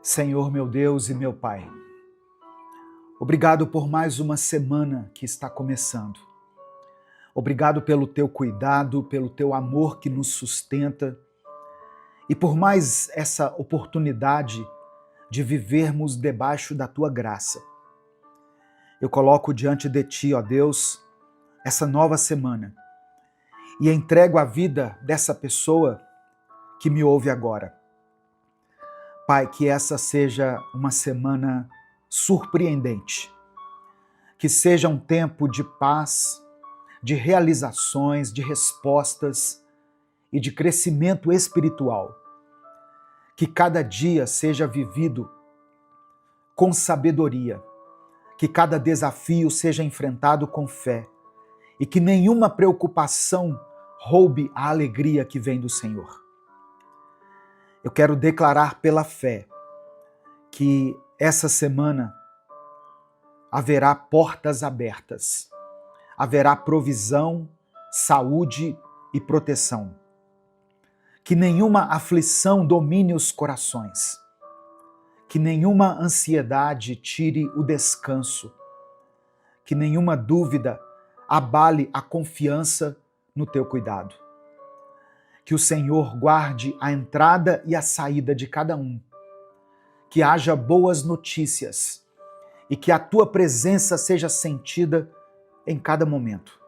Senhor meu Deus e meu Pai, obrigado por mais uma semana que está começando. Obrigado pelo teu cuidado, pelo teu amor que nos sustenta e por mais essa oportunidade de vivermos debaixo da tua graça. Eu coloco diante de ti, ó Deus, essa nova semana e entrego a vida dessa pessoa que me ouve agora. Pai, que essa seja uma semana surpreendente, que seja um tempo de paz, de realizações, de respostas e de crescimento espiritual. Que cada dia seja vivido com sabedoria, que cada desafio seja enfrentado com fé e que nenhuma preocupação roube a alegria que vem do Senhor. Eu quero declarar pela fé que essa semana haverá portas abertas, haverá provisão, saúde e proteção. Que nenhuma aflição domine os corações, que nenhuma ansiedade tire o descanso, que nenhuma dúvida abale a confiança no teu cuidado. Que o Senhor guarde a entrada e a saída de cada um, que haja boas notícias e que a tua presença seja sentida em cada momento.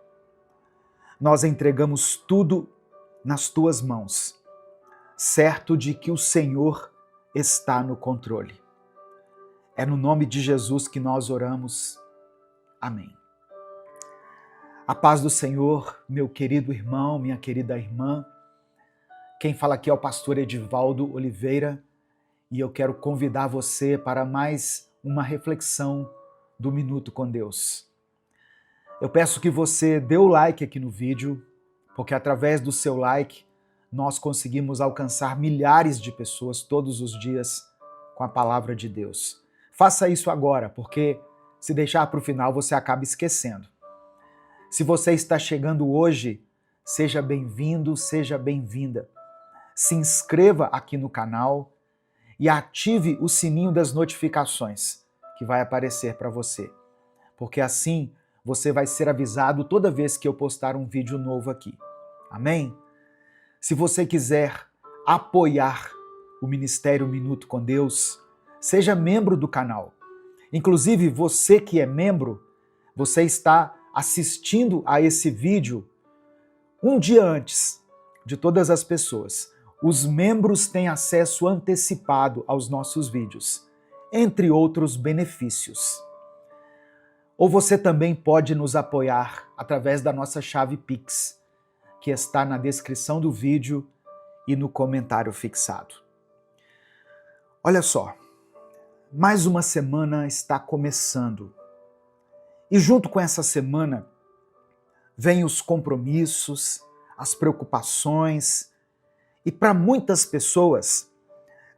Nós entregamos tudo nas tuas mãos, certo de que o Senhor está no controle. É no nome de Jesus que nós oramos. Amém. A paz do Senhor, meu querido irmão, minha querida irmã. Quem fala aqui é o pastor Edivaldo Oliveira e eu quero convidar você para mais uma reflexão do Minuto com Deus. Eu peço que você dê o like aqui no vídeo, porque através do seu like nós conseguimos alcançar milhares de pessoas todos os dias com a palavra de Deus. Faça isso agora, porque se deixar para o final você acaba esquecendo. Se você está chegando hoje, seja bem-vindo, seja bem-vinda. Se inscreva aqui no canal e ative o sininho das notificações que vai aparecer para você, porque assim você vai ser avisado toda vez que eu postar um vídeo novo aqui. Amém? Se você quiser apoiar o Ministério Minuto com Deus, seja membro do canal. Inclusive, você que é membro, você está assistindo a esse vídeo um dia antes de todas as pessoas. Os membros têm acesso antecipado aos nossos vídeos, entre outros benefícios. Ou você também pode nos apoiar através da nossa chave Pix, que está na descrição do vídeo e no comentário fixado. Olha só, mais uma semana está começando. E junto com essa semana, vêm os compromissos, as preocupações. E para muitas pessoas,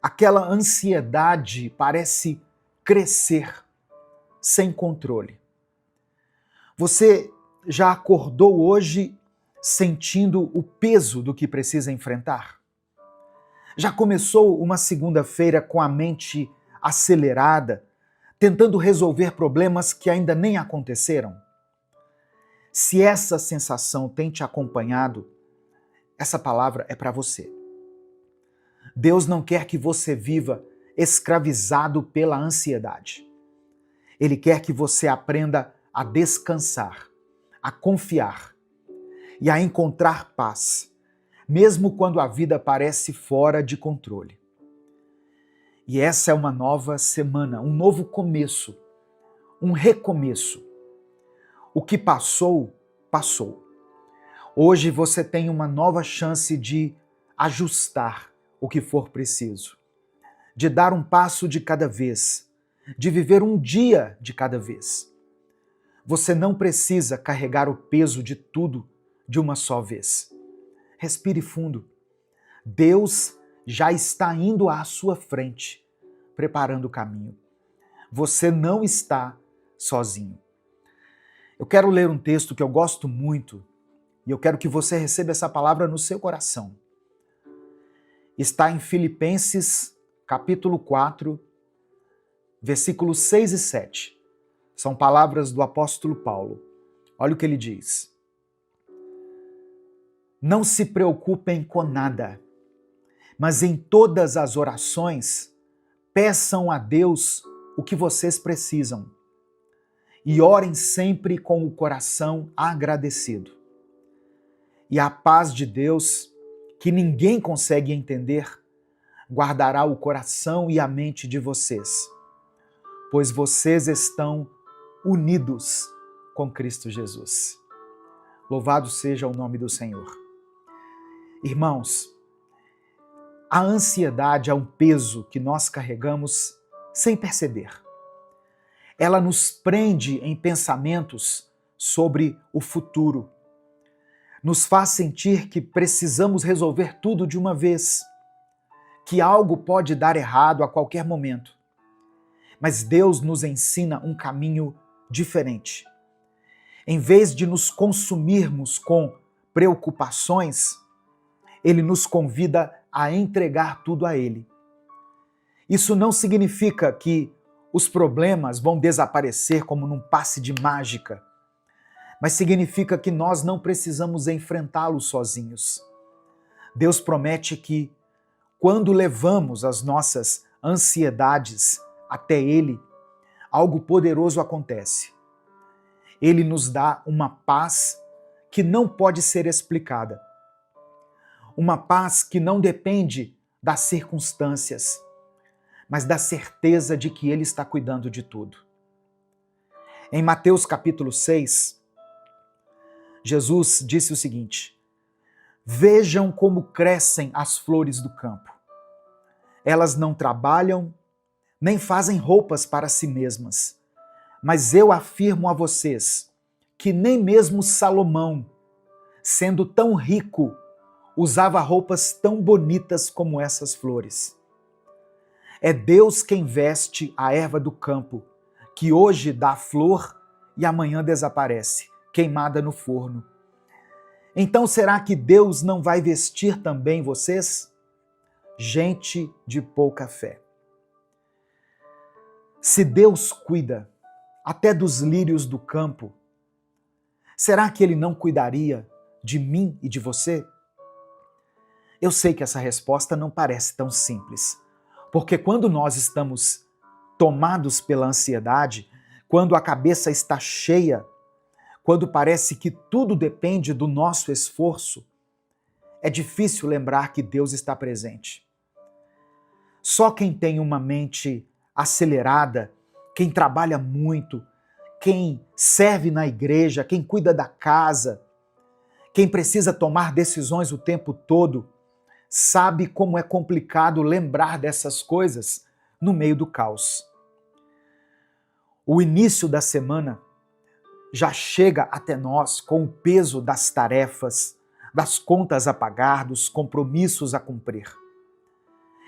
aquela ansiedade parece crescer sem controle. Você já acordou hoje sentindo o peso do que precisa enfrentar? Já começou uma segunda-feira com a mente acelerada, tentando resolver problemas que ainda nem aconteceram? Se essa sensação tem te acompanhado, essa palavra é para você. Deus não quer que você viva escravizado pela ansiedade. Ele quer que você aprenda a descansar, a confiar e a encontrar paz, mesmo quando a vida parece fora de controle. E essa é uma nova semana, um novo começo, um recomeço. O que passou, passou. Hoje você tem uma nova chance de ajustar o que for preciso, de dar um passo de cada vez, de viver um dia de cada vez. Você não precisa carregar o peso de tudo de uma só vez. Respire fundo. Deus já está indo à sua frente, preparando o caminho. Você não está sozinho. Eu quero ler um texto que eu gosto muito e eu quero que você receba essa palavra no seu coração. Está em Filipenses, capítulo 4, versículos 6 e 7. São palavras do apóstolo Paulo. Olha o que ele diz. Não se preocupem com nada, mas em todas as orações, peçam a Deus o que vocês precisam e orem sempre com o coração agradecido. E a paz de Deus, que ninguém consegue entender, guardará o coração e a mente de vocês, pois vocês estão unidos com Cristo Jesus. Louvado seja o nome do Senhor. Irmãos, a ansiedade é um peso que nós carregamos sem perceber. Ela nos prende em pensamentos sobre o futuro. Nos faz sentir que precisamos resolver tudo de uma vez, que algo pode dar errado a qualquer momento. Mas Deus nos ensina um caminho diferente. Em vez de nos consumirmos com preocupações, Ele nos convida a entregar tudo a Ele. Isso não significa que os problemas vão desaparecer como num passe de mágica, mas significa que nós não precisamos enfrentá-los sozinhos. Deus promete que, quando levamos as nossas ansiedades até Ele, algo poderoso acontece. Ele nos dá uma paz que não pode ser explicada. Uma paz que não depende das circunstâncias, mas da certeza de que Ele está cuidando de tudo. Em Mateus capítulo 6, Jesus disse o seguinte: vejam como crescem as flores do campo. Elas não trabalham, nem fazem roupas para si mesmas. Mas eu afirmo a vocês que nem mesmo Salomão, sendo tão rico, usava roupas tão bonitas como essas flores. É Deus quem veste a erva do campo, que hoje dá flor e amanhã desaparece, queimada no forno. Então será que Deus não vai vestir também vocês? Gente de pouca fé. Se Deus cuida até dos lírios do campo, será que Ele não cuidaria de mim e de você? Eu sei que essa resposta não parece tão simples, porque quando nós estamos tomados pela ansiedade, quando a cabeça está cheia, quando parece que tudo depende do nosso esforço, é difícil lembrar que Deus está presente. Só quem tem uma mente acelerada, quem trabalha muito, quem serve na igreja, quem cuida da casa, quem precisa tomar decisões o tempo todo, sabe como é complicado lembrar dessas coisas no meio do caos. O início da semana já chega até nós com o peso das tarefas, das contas a pagar, dos compromissos a cumprir.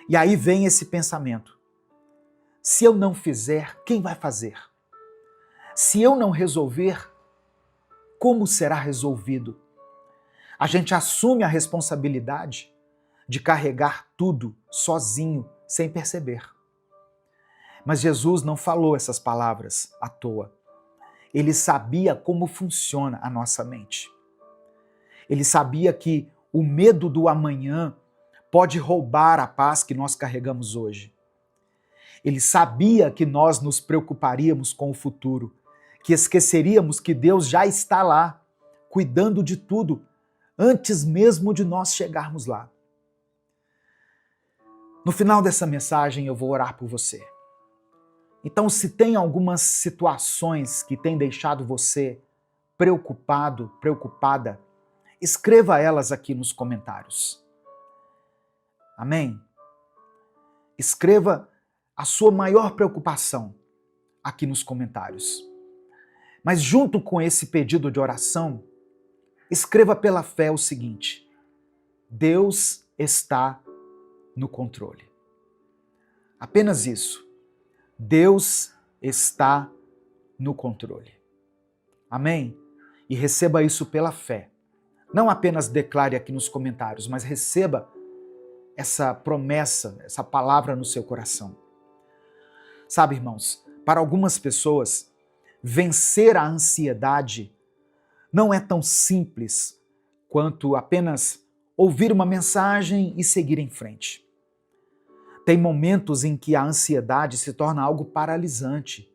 E aí vem esse pensamento: se eu não fizer, quem vai fazer? Se eu não resolver, como será resolvido? A gente assume a responsabilidade de carregar tudo sozinho, sem perceber. Mas Jesus não falou essas palavras à toa. Ele sabia como funciona a nossa mente. Ele sabia que o medo do amanhã pode roubar a paz que nós carregamos hoje. Ele sabia que nós nos preocuparíamos com o futuro, que esqueceríamos que Deus já está lá, cuidando de tudo, antes mesmo de nós chegarmos lá. No final dessa mensagem eu vou orar por você. Então, se tem algumas situações que têm deixado você preocupado, preocupada, escreva elas aqui nos comentários. Amém? Escreva a sua maior preocupação aqui nos comentários. Mas junto com esse pedido de oração, escreva pela fé o seguinte: Deus está no controle. Apenas isso. Deus está no controle. Amém? E receba isso pela fé. Não apenas declare aqui nos comentários, mas receba essa promessa, essa palavra no seu coração. Sabe, irmãos, para algumas pessoas, vencer a ansiedade não é tão simples quanto apenas ouvir uma mensagem e seguir em frente. Tem momentos em que a ansiedade se torna algo paralisante,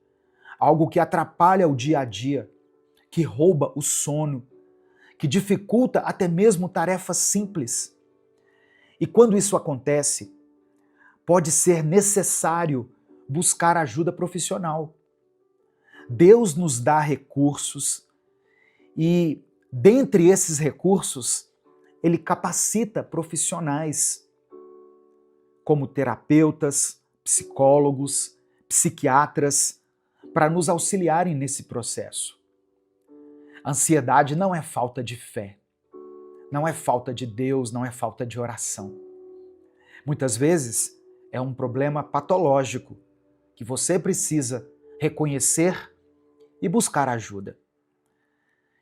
algo que atrapalha o dia a dia, que rouba o sono, que dificulta até mesmo tarefas simples. E quando isso acontece, pode ser necessário buscar ajuda profissional. Deus nos dá recursos e, dentre esses recursos, Ele capacita profissionais como terapeutas, psicólogos, psiquiatras, para nos auxiliarem nesse processo. Ansiedade não é falta de fé, não é falta de Deus, não é falta de oração. Muitas vezes é um problema patológico que você precisa reconhecer e buscar ajuda.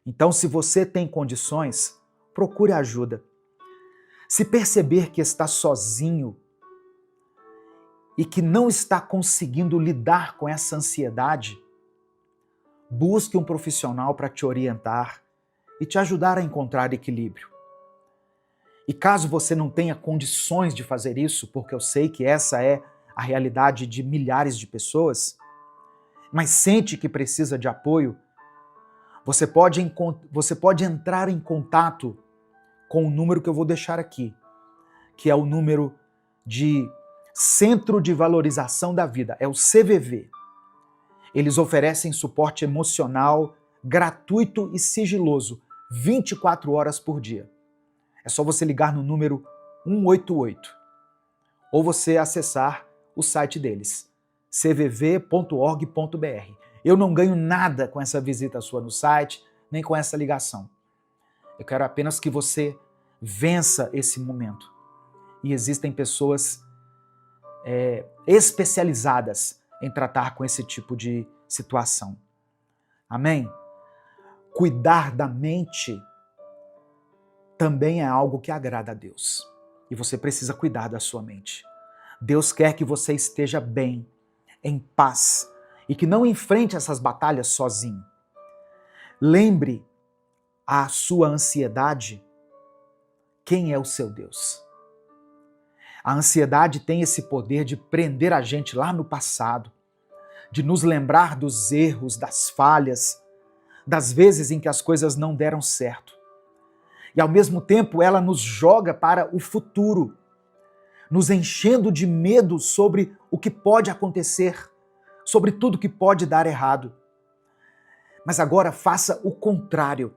Então, se você tem condições, procure ajuda. Se perceber que está sozinho e que não está conseguindo lidar com essa ansiedade, busque um profissional para te orientar e te ajudar a encontrar equilíbrio. E caso você não tenha condições de fazer isso, porque eu sei que essa é a realidade de milhares de pessoas, mas sente que precisa de apoio, você pode entrar em contato com o número que eu vou deixar aqui, que é o número de Centro de Valorização da Vida, é o CVV. Eles oferecem suporte emocional, gratuito e sigiloso, 24 horas por dia. É só você ligar no número 188 ou você acessar o site deles, cvv.org.br. Eu não ganho nada com essa visita sua no site, nem com essa ligação. Eu quero apenas que você vença esse momento. E existem pessoas especializadas em tratar com esse tipo de situação. Amém? Cuidar da mente também é algo que agrada a Deus. E você precisa cuidar da sua mente. Deus quer que você esteja bem, em paz, e que não enfrente essas batalhas sozinho. Lembre a sua ansiedade quem é o seu Deus. A ansiedade tem esse poder de prender a gente lá no passado, de nos lembrar dos erros, das falhas, das vezes em que as coisas não deram certo. E ao mesmo tempo ela nos joga para o futuro, nos enchendo de medo sobre o que pode acontecer, sobre tudo que pode dar errado. Mas agora faça o contrário.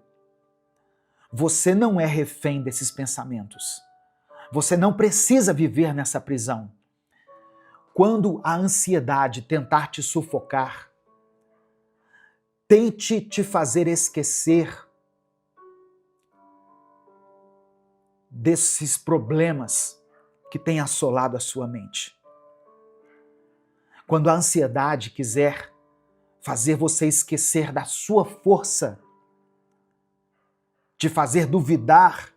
Você não é refém desses pensamentos. Você não precisa viver nessa prisão. Quando a ansiedade tentar te sufocar, tente te fazer esquecer desses problemas que têm assolado a sua mente. Quando a ansiedade quiser fazer você esquecer da sua força, te fazer duvidar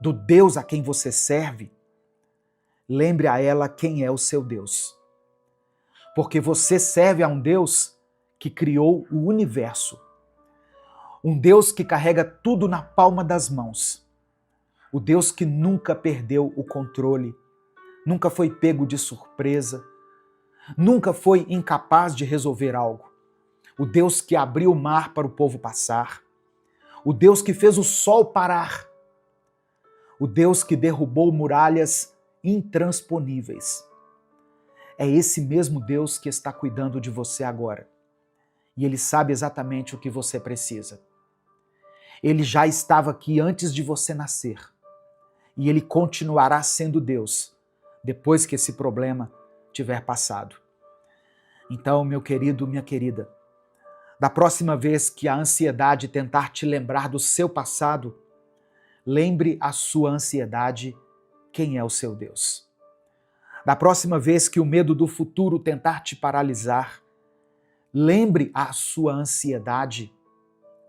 do Deus a quem você serve, lembre a ela quem é o seu Deus. Porque você serve a um Deus que criou o universo. Um Deus que carrega tudo na palma das mãos. O Deus que nunca perdeu o controle, nunca foi pego de surpresa, nunca foi incapaz de resolver algo. O Deus que abriu o mar para o povo passar. O Deus que fez o sol parar. O Deus que derrubou muralhas intransponíveis. É esse mesmo Deus que está cuidando de você agora. E Ele sabe exatamente o que você precisa. Ele já estava aqui antes de você nascer. E Ele continuará sendo Deus depois que esse problema tiver passado. Então, meu querido, minha querida, da próxima vez que a ansiedade tentar te lembrar do seu passado, lembre a sua ansiedade quem é o seu Deus. Da próxima vez que o medo do futuro tentar te paralisar, lembre a sua ansiedade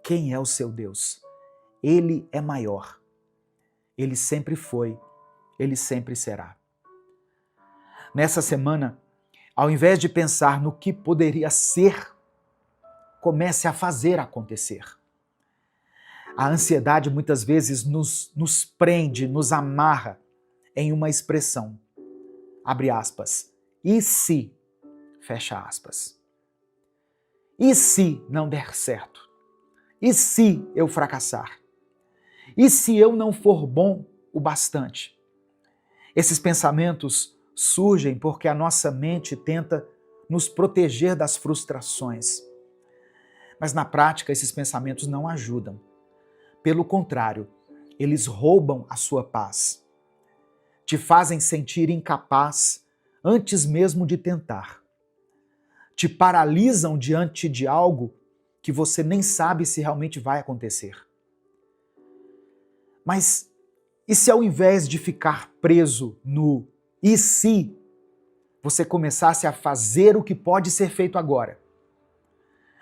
quem é o seu Deus. Ele é maior. Ele sempre foi, ele sempre será. Nessa semana, Ao invés de pensar no que poderia ser, comece a fazer acontecer. A ansiedade muitas vezes nos prende, nos amarra em uma expressão, abre aspas, e se, fecha aspas. E se não der certo? E se eu fracassar? E se eu não for bom o bastante? Esses pensamentos surgem porque a nossa mente tenta nos proteger das frustrações. Mas na prática, esses pensamentos não ajudam. Pelo contrário, eles roubam a sua paz. Te fazem sentir incapaz antes mesmo de tentar. Te paralisam diante de algo que você nem sabe se realmente vai acontecer. Mas e se ao invés de ficar preso no e se, você começasse a fazer o que pode ser feito agora?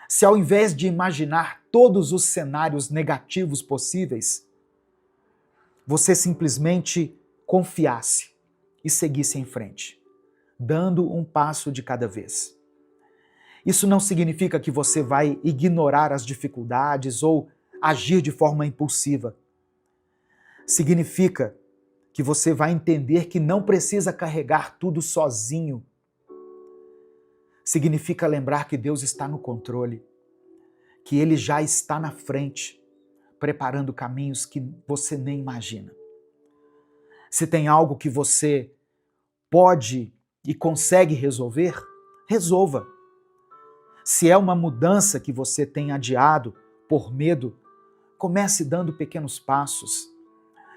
Se ao invés de imaginar todos os cenários negativos possíveis, você simplesmente confiasse e seguisse em frente, dando um passo de cada vez. Isso não significa que você vai ignorar as dificuldades ou agir de forma impulsiva. Significa que você vai entender que não precisa carregar tudo sozinho. Significa lembrar que Deus está no controle, que Ele já está na frente, preparando caminhos que você nem imagina. Se tem algo que você pode e consegue resolver, resolva. Se é uma mudança que você tem adiado por medo, comece dando pequenos passos.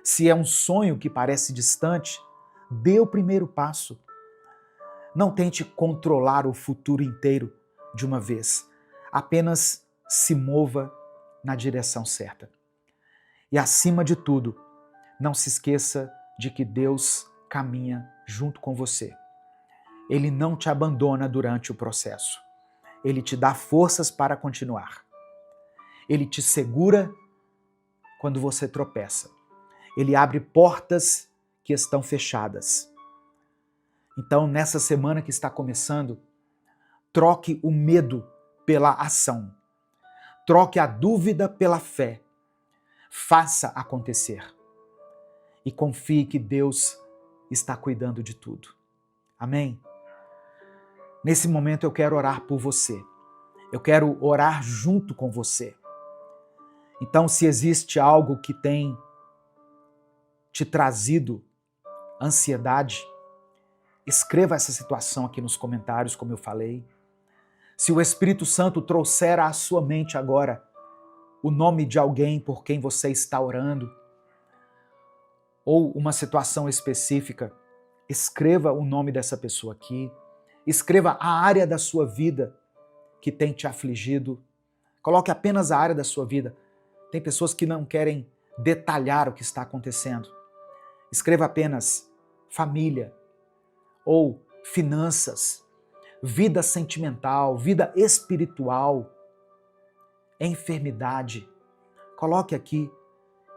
Se é um sonho que parece distante, dê o primeiro passo. Não tente controlar o futuro inteiro de uma vez. Apenas se mova na direção certa. E acima de tudo, não se esqueça de que Deus caminha junto com você. Ele não te abandona durante o processo. Ele te dá forças para continuar. Ele te segura quando você tropeça. Ele abre portas que estão fechadas. Então, nessa semana que está começando, troque o medo pela ação. Troque a dúvida pela fé. Faça acontecer. E confie que Deus está cuidando de tudo. Amém? Nesse momento eu quero orar por você. Eu quero orar junto com você. Então, se existe algo que tem te trazido ansiedade, escreva essa situação aqui nos comentários, como eu falei. Se o Espírito Santo trouxer à sua mente agora o nome de alguém por quem você está orando, ou uma situação específica, escreva o nome dessa pessoa aqui. Escreva a área da sua vida que tem te afligido. Coloque apenas a área da sua vida. Tem pessoas que não querem detalhar o que está acontecendo. Escreva apenas família ou finanças, vida sentimental, vida espiritual, enfermidade. Coloque aqui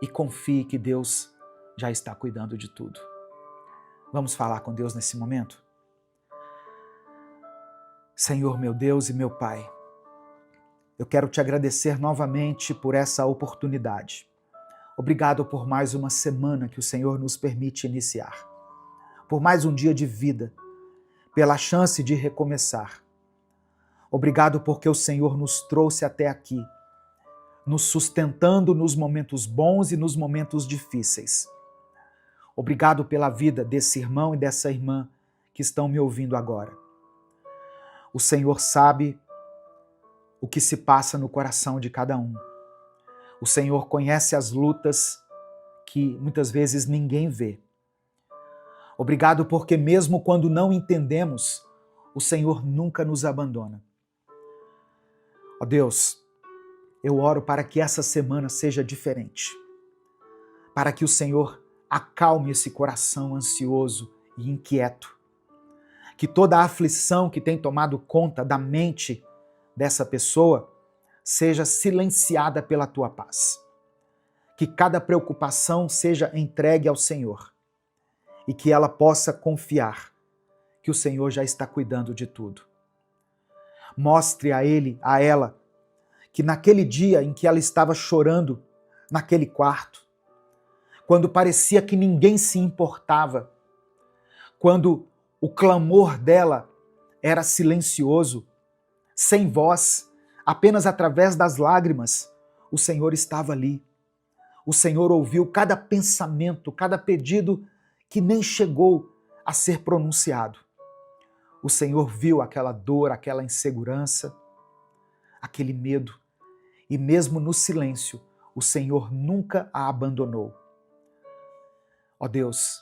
e confie que Deus já está cuidando de tudo. Vamos falar com Deus nesse momento? Senhor, meu Deus e meu Pai, eu quero te agradecer novamente por essa oportunidade. Obrigado por mais uma semana que o Senhor nos permite iniciar, por mais um dia de vida, pela chance de recomeçar. Obrigado porque o Senhor nos trouxe até aqui, nos sustentando nos momentos bons e nos momentos difíceis. Obrigado pela vida desse irmão e dessa irmã que estão me ouvindo agora. O Senhor sabe o que se passa no coração de cada um. O Senhor conhece as lutas que muitas vezes ninguém vê. Obrigado porque mesmo quando não entendemos, o Senhor nunca nos abandona. Ó Deus, eu oro para que essa semana seja diferente, para que o Senhor acalme esse coração ansioso e inquieto, que toda a aflição que tem tomado conta da mente dessa pessoa seja silenciada pela tua paz. Que cada preocupação seja entregue ao Senhor e que ela possa confiar que o Senhor já está cuidando de tudo. Mostre a ele, a ela, que naquele dia em que ela estava chorando naquele quarto, quando parecia que ninguém se importava, quando o clamor dela era silencioso, sem voz, apenas através das lágrimas, o Senhor estava ali. O Senhor ouviu cada pensamento, cada pedido que nem chegou a ser pronunciado. O Senhor viu aquela dor, aquela insegurança, aquele medo, e mesmo no silêncio, o Senhor nunca a abandonou. Ó Deus,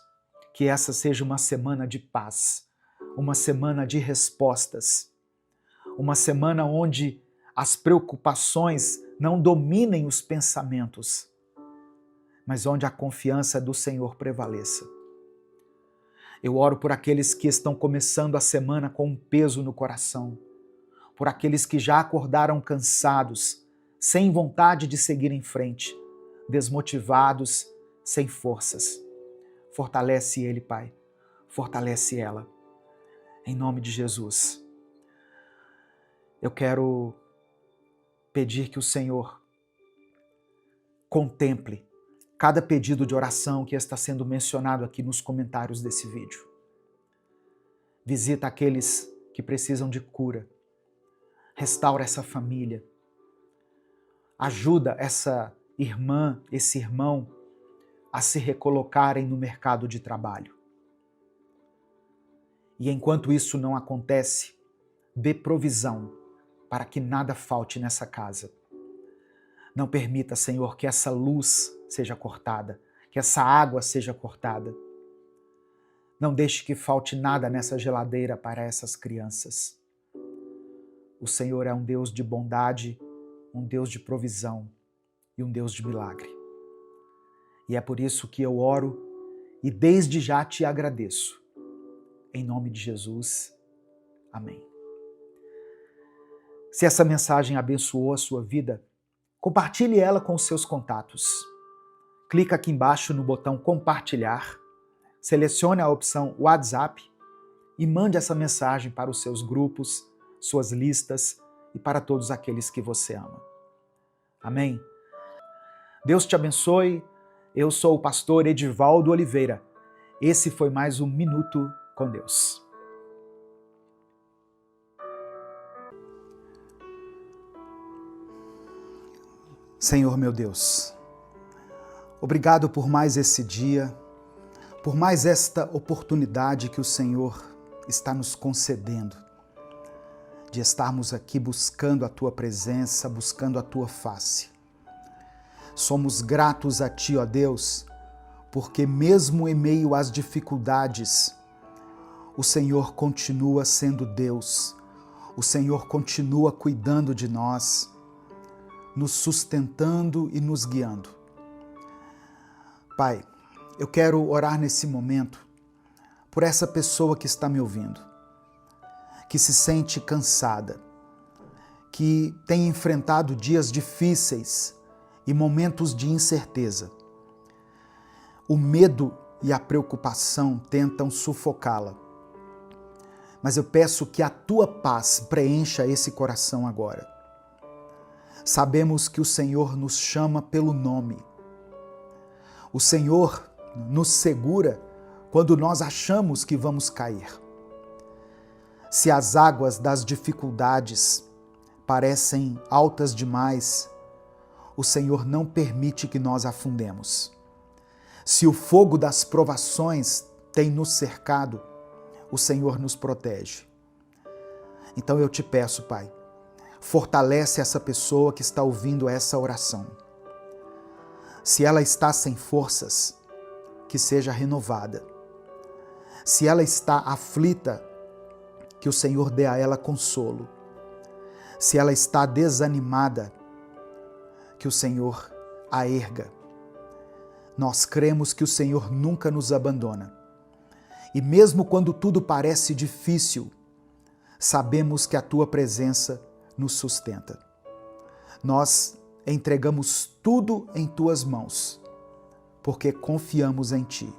que essa seja uma semana de paz, uma semana de respostas, uma semana onde as preocupações não dominem os pensamentos, mas onde a confiança do Senhor prevaleça. Eu oro por aqueles que estão começando a semana com um peso no coração, por aqueles que já acordaram cansados, sem vontade de seguir em frente, desmotivados, sem forças. Fortalece ele, Pai. Fortalece ela. Em nome de Jesus. Eu quero pedir que o Senhor contemple cada pedido de oração que está sendo mencionado aqui nos comentários desse vídeo. Visita aqueles que precisam de cura. Restaura essa família. Ajuda essa irmã, esse irmão a se recolocarem no mercado de trabalho. E enquanto isso não acontece, dê provisão para que nada falte nessa casa. Não permita, Senhor, que essa luz seja cortada, que essa água seja cortada. Não deixe que falte nada nessa geladeira para essas crianças. O Senhor é um Deus de bondade, um Deus de provisão e um Deus de milagre. E é por isso que eu oro e desde já te agradeço. Em nome de Jesus. Amém. Se essa mensagem abençoou a sua vida, compartilhe ela com os seus contatos. Clica aqui embaixo no botão compartilhar, selecione a opção WhatsApp e mande essa mensagem para os seus grupos, suas listas e para todos aqueles que você ama. Amém? Deus te abençoe. Eu sou o pastor Edivaldo Oliveira. Esse foi mais um Minuto com Deus. Senhor meu Deus, obrigado por mais esse dia, por mais esta oportunidade que o Senhor está nos concedendo, de estarmos aqui buscando a Tua presença, buscando a Tua face. Somos gratos a Ti, ó Deus, porque mesmo em meio às dificuldades, o Senhor continua sendo Deus, o Senhor continua cuidando de nós, nos sustentando e nos guiando. Pai, eu quero orar nesse momento por essa pessoa que está me ouvindo, que se sente cansada, que tem enfrentado dias difíceis e momentos de incerteza. O medo e a preocupação tentam sufocá-la. Mas eu peço que a Tua paz preencha esse coração agora. Sabemos que o Senhor nos chama pelo nome. O Senhor nos segura quando nós achamos que vamos cair. Se as águas das dificuldades parecem altas demais, o Senhor não permite que nós afundemos. Se o fogo das provações tem nos cercado, o Senhor nos protege. Então eu te peço, Pai, fortalece essa pessoa que está ouvindo essa oração. Se ela está sem forças, que seja renovada. Se ela está aflita, que o Senhor dê a ela consolo. Se ela está desanimada, que o Senhor a erga. Nós cremos que o Senhor nunca nos abandona. E mesmo quando tudo parece difícil, sabemos que a Tua presença nos sustenta. Nós entregamos tudo em Tuas mãos, porque confiamos em Ti.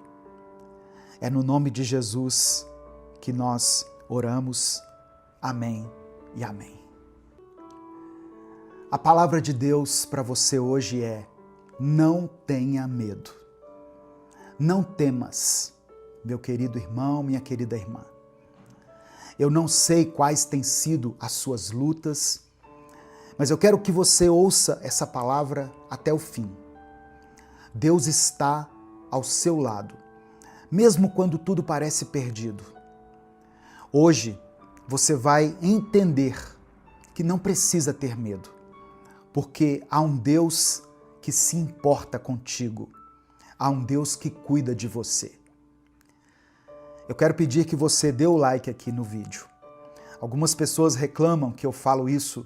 É no nome de Jesus que nós oramos. Amém e amém. A palavra de Deus para você hoje é: não tenha medo. Não temas, meu querido irmão, minha querida irmã. Eu não sei quais têm sido as suas lutas, mas eu quero que você ouça essa palavra até o fim. Deus está ao seu lado, mesmo quando tudo parece perdido. Hoje você vai entender que não precisa ter medo, porque há um Deus que se importa contigo, há um Deus que cuida de você. Eu quero pedir que você dê o like aqui no vídeo. Algumas pessoas reclamam que eu falo isso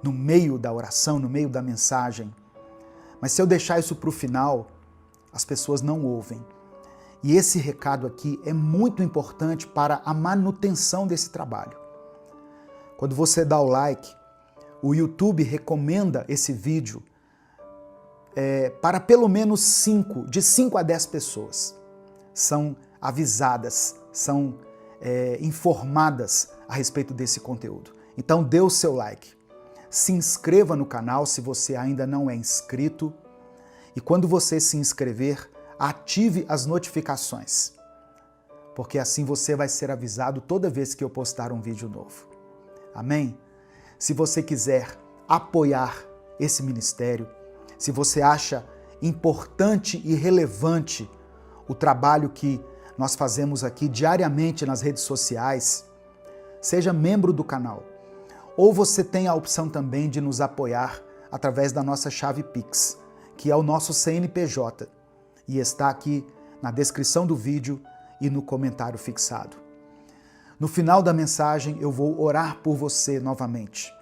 no meio da oração, no meio da mensagem, mas se eu deixar isso para o final, as pessoas não ouvem. E esse recado aqui é muito importante para a manutenção desse trabalho. Quando você dá o like, o YouTube recomenda esse vídeo para pelo menos de 5 a 10 pessoas. São avisadas, são informadas a respeito desse conteúdo. Então dê o seu like. Se inscreva no canal se você ainda não é inscrito. E quando você se inscrever, ative as notificações, porque assim você vai ser avisado toda vez que eu postar um vídeo novo. Amém? Se você quiser apoiar esse ministério, se você acha importante e relevante o trabalho que nós fazemos aqui diariamente nas redes sociais, seja membro do canal. Ou você tem a opção também de nos apoiar através da nossa chave Pix, que é o nosso CNPJ, e está aqui na descrição do vídeo e no comentário fixado. No final da mensagem eu vou orar por você novamente.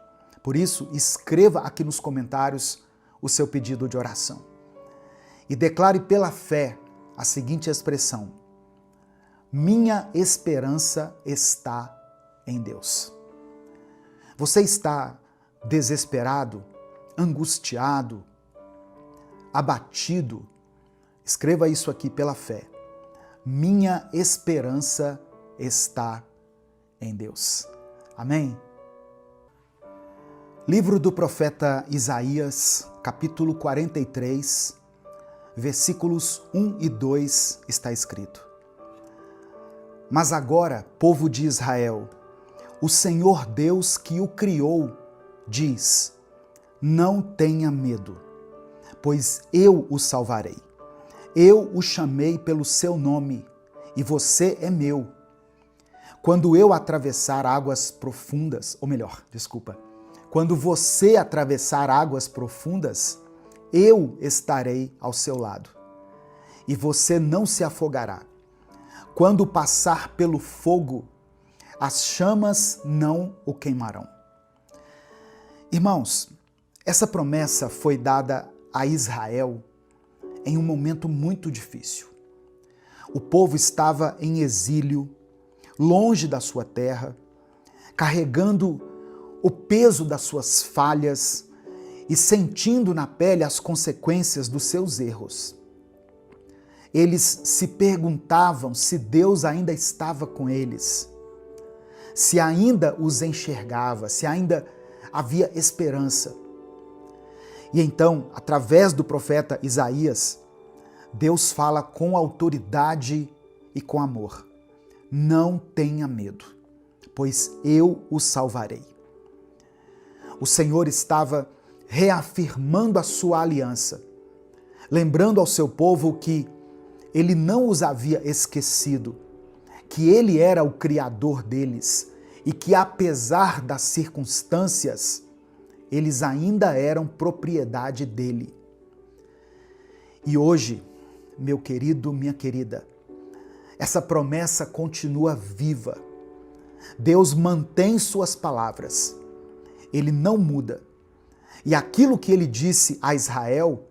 Por isso, escreva aqui nos comentários o seu pedido de oração. E declare pela fé a seguinte expressão: minha esperança está em Deus. Você está desesperado, angustiado, abatido? Escreva isso aqui pela fé. Minha esperança está em Deus. Amém? Livro do profeta Isaías, capítulo 43, versículos 1 e 2, está escrito: Mas agora, povo de Israel, o Senhor Deus que o criou diz: não tenha medo, pois eu o salvarei. Eu o chamei pelo seu nome, e você é meu. Quando eu atravessar águas profundas, quando você atravessar águas profundas, eu estarei ao seu lado, e você não se afogará. Quando passar pelo fogo, as chamas não o queimarão. Irmãos, essa promessa foi dada a Israel em um momento muito difícil. O povo estava em exílio, longe da sua terra, carregando o peso das suas falhas e sentindo na pele as consequências dos seus erros. Eles se perguntavam se Deus ainda estava com eles, se ainda os enxergava, se ainda havia esperança. E então, através do profeta Isaías, Deus fala com autoridade e com amor: não tenha medo, pois eu o salvarei. O Senhor estava reafirmando a sua aliança, lembrando ao seu povo que ele não os havia esquecido, que ele era o Criador deles e que, apesar das circunstâncias, eles ainda eram propriedade dele. E hoje, meu querido, minha querida, essa promessa continua viva. Deus mantém suas palavras. Ele não muda. E aquilo que ele disse a Israel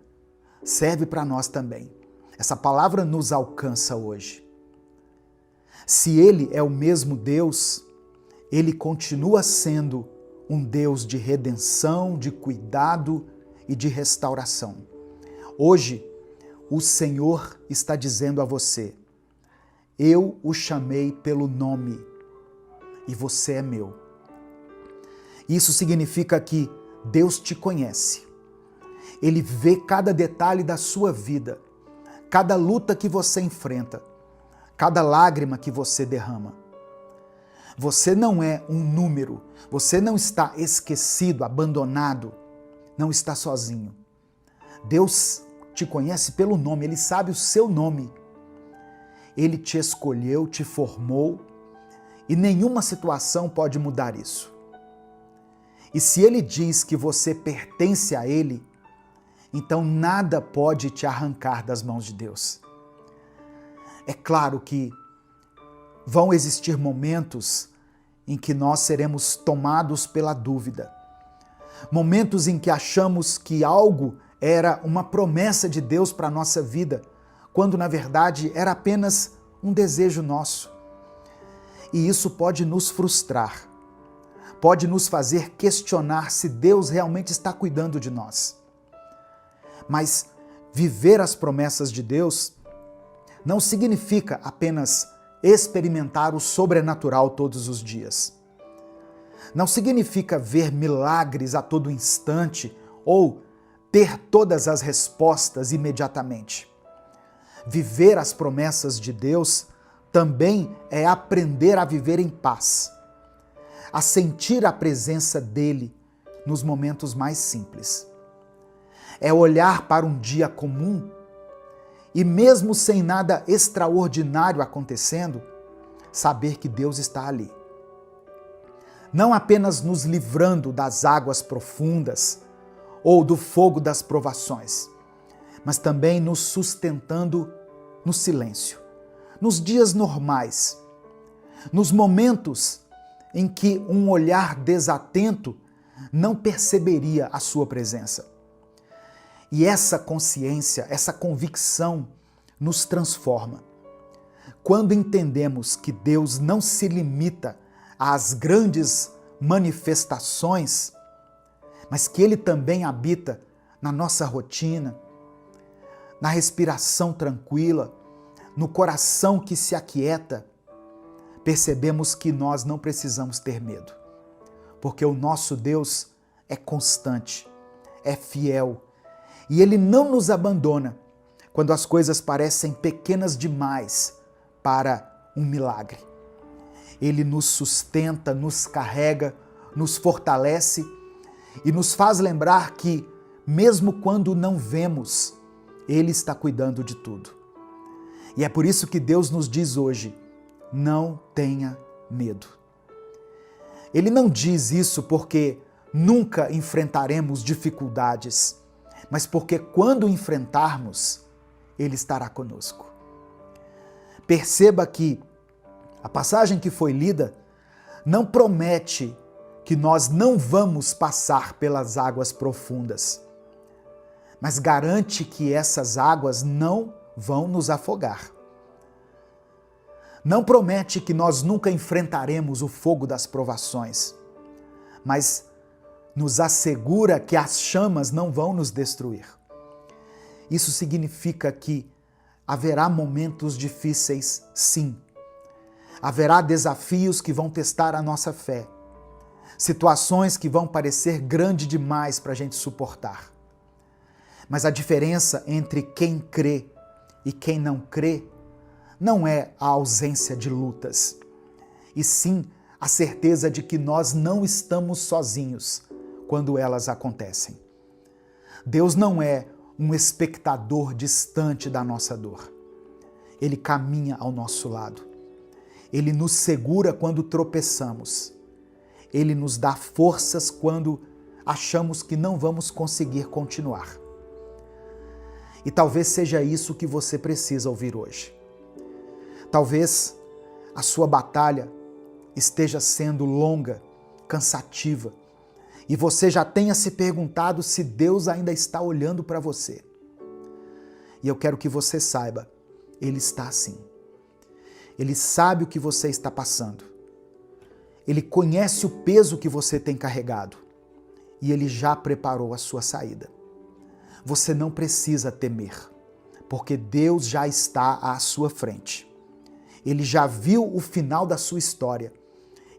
serve para nós também. Essa palavra nos alcança hoje. Se ele é o mesmo Deus, ele continua sendo um Deus de redenção, de cuidado e de restauração. Hoje, o Senhor está dizendo a você: eu o chamei pelo nome, e você é meu. Isso significa que Deus te conhece. Ele vê cada detalhe da sua vida, cada luta que você enfrenta, cada lágrima que você derrama. Você não é um número, você não está esquecido, abandonado, não está sozinho. Deus te conhece pelo nome, Ele sabe o seu nome. Ele te escolheu, te formou e nenhuma situação pode mudar isso. E se Ele diz que você pertence a Ele, então nada pode te arrancar das mãos de Deus. É claro que vão existir momentos em que nós seremos tomados pela dúvida. Momentos em que achamos que algo era uma promessa de Deus para a nossa vida, quando na verdade era apenas um desejo nosso. E isso pode nos frustrar, pode nos fazer questionar se Deus realmente está cuidando de nós. Mas viver as promessas de Deus não significa apenas experimentar o sobrenatural todos os dias. Não significa ver milagres a todo instante ou ter todas as respostas imediatamente. Viver as promessas de Deus também é aprender a viver em paz, a sentir a presença dele nos momentos mais simples. É olhar para um dia comum e mesmo sem nada extraordinário acontecendo, saber que Deus está ali. Não apenas nos livrando das águas profundas ou do fogo das provações, mas também nos sustentando no silêncio, nos dias normais, nos momentos em que um olhar desatento não perceberia a sua presença. E essa consciência, essa convicção nos transforma. Quando entendemos que Deus não se limita às grandes manifestações, mas que Ele também habita na nossa rotina, na respiração tranquila, no coração que se aquieta, percebemos que nós não precisamos ter medo, porque o nosso Deus é constante, é fiel, e Ele não nos abandona quando as coisas parecem pequenas demais para um milagre. Ele nos sustenta, nos carrega, nos fortalece e nos faz lembrar que, mesmo quando não vemos, Ele está cuidando de tudo. E é por isso que Deus nos diz hoje, não tenha medo. Ele não diz isso porque nunca enfrentaremos dificuldades, mas porque quando enfrentarmos, Ele estará conosco. Perceba que a passagem que foi lida não promete que nós não vamos passar pelas águas profundas, mas garante que essas águas não vão nos afogar. Não promete que nós nunca enfrentaremos o fogo das provações, mas nos assegura que as chamas não vão nos destruir. Isso significa que haverá momentos difíceis, sim. Haverá desafios que vão testar a nossa fé, situações que vão parecer grandes demais para a gente suportar. Mas a diferença entre quem crê e quem não crê não é a ausência de lutas, e sim a certeza de que nós não estamos sozinhos quando elas acontecem. Deus não é um espectador distante da nossa dor. Ele caminha ao nosso lado. Ele nos segura quando tropeçamos. Ele nos dá forças quando achamos que não vamos conseguir continuar. E talvez seja isso que você precisa ouvir hoje. Talvez a sua batalha esteja sendo longa, cansativa, e você já tenha se perguntado se Deus ainda está olhando para você. E eu quero que você saiba, Ele está assim. Ele sabe o que você está passando. Ele conhece o peso que você tem carregado e Ele já preparou a sua saída. Você não precisa temer, porque Deus já está à sua frente. Ele já viu o final da sua história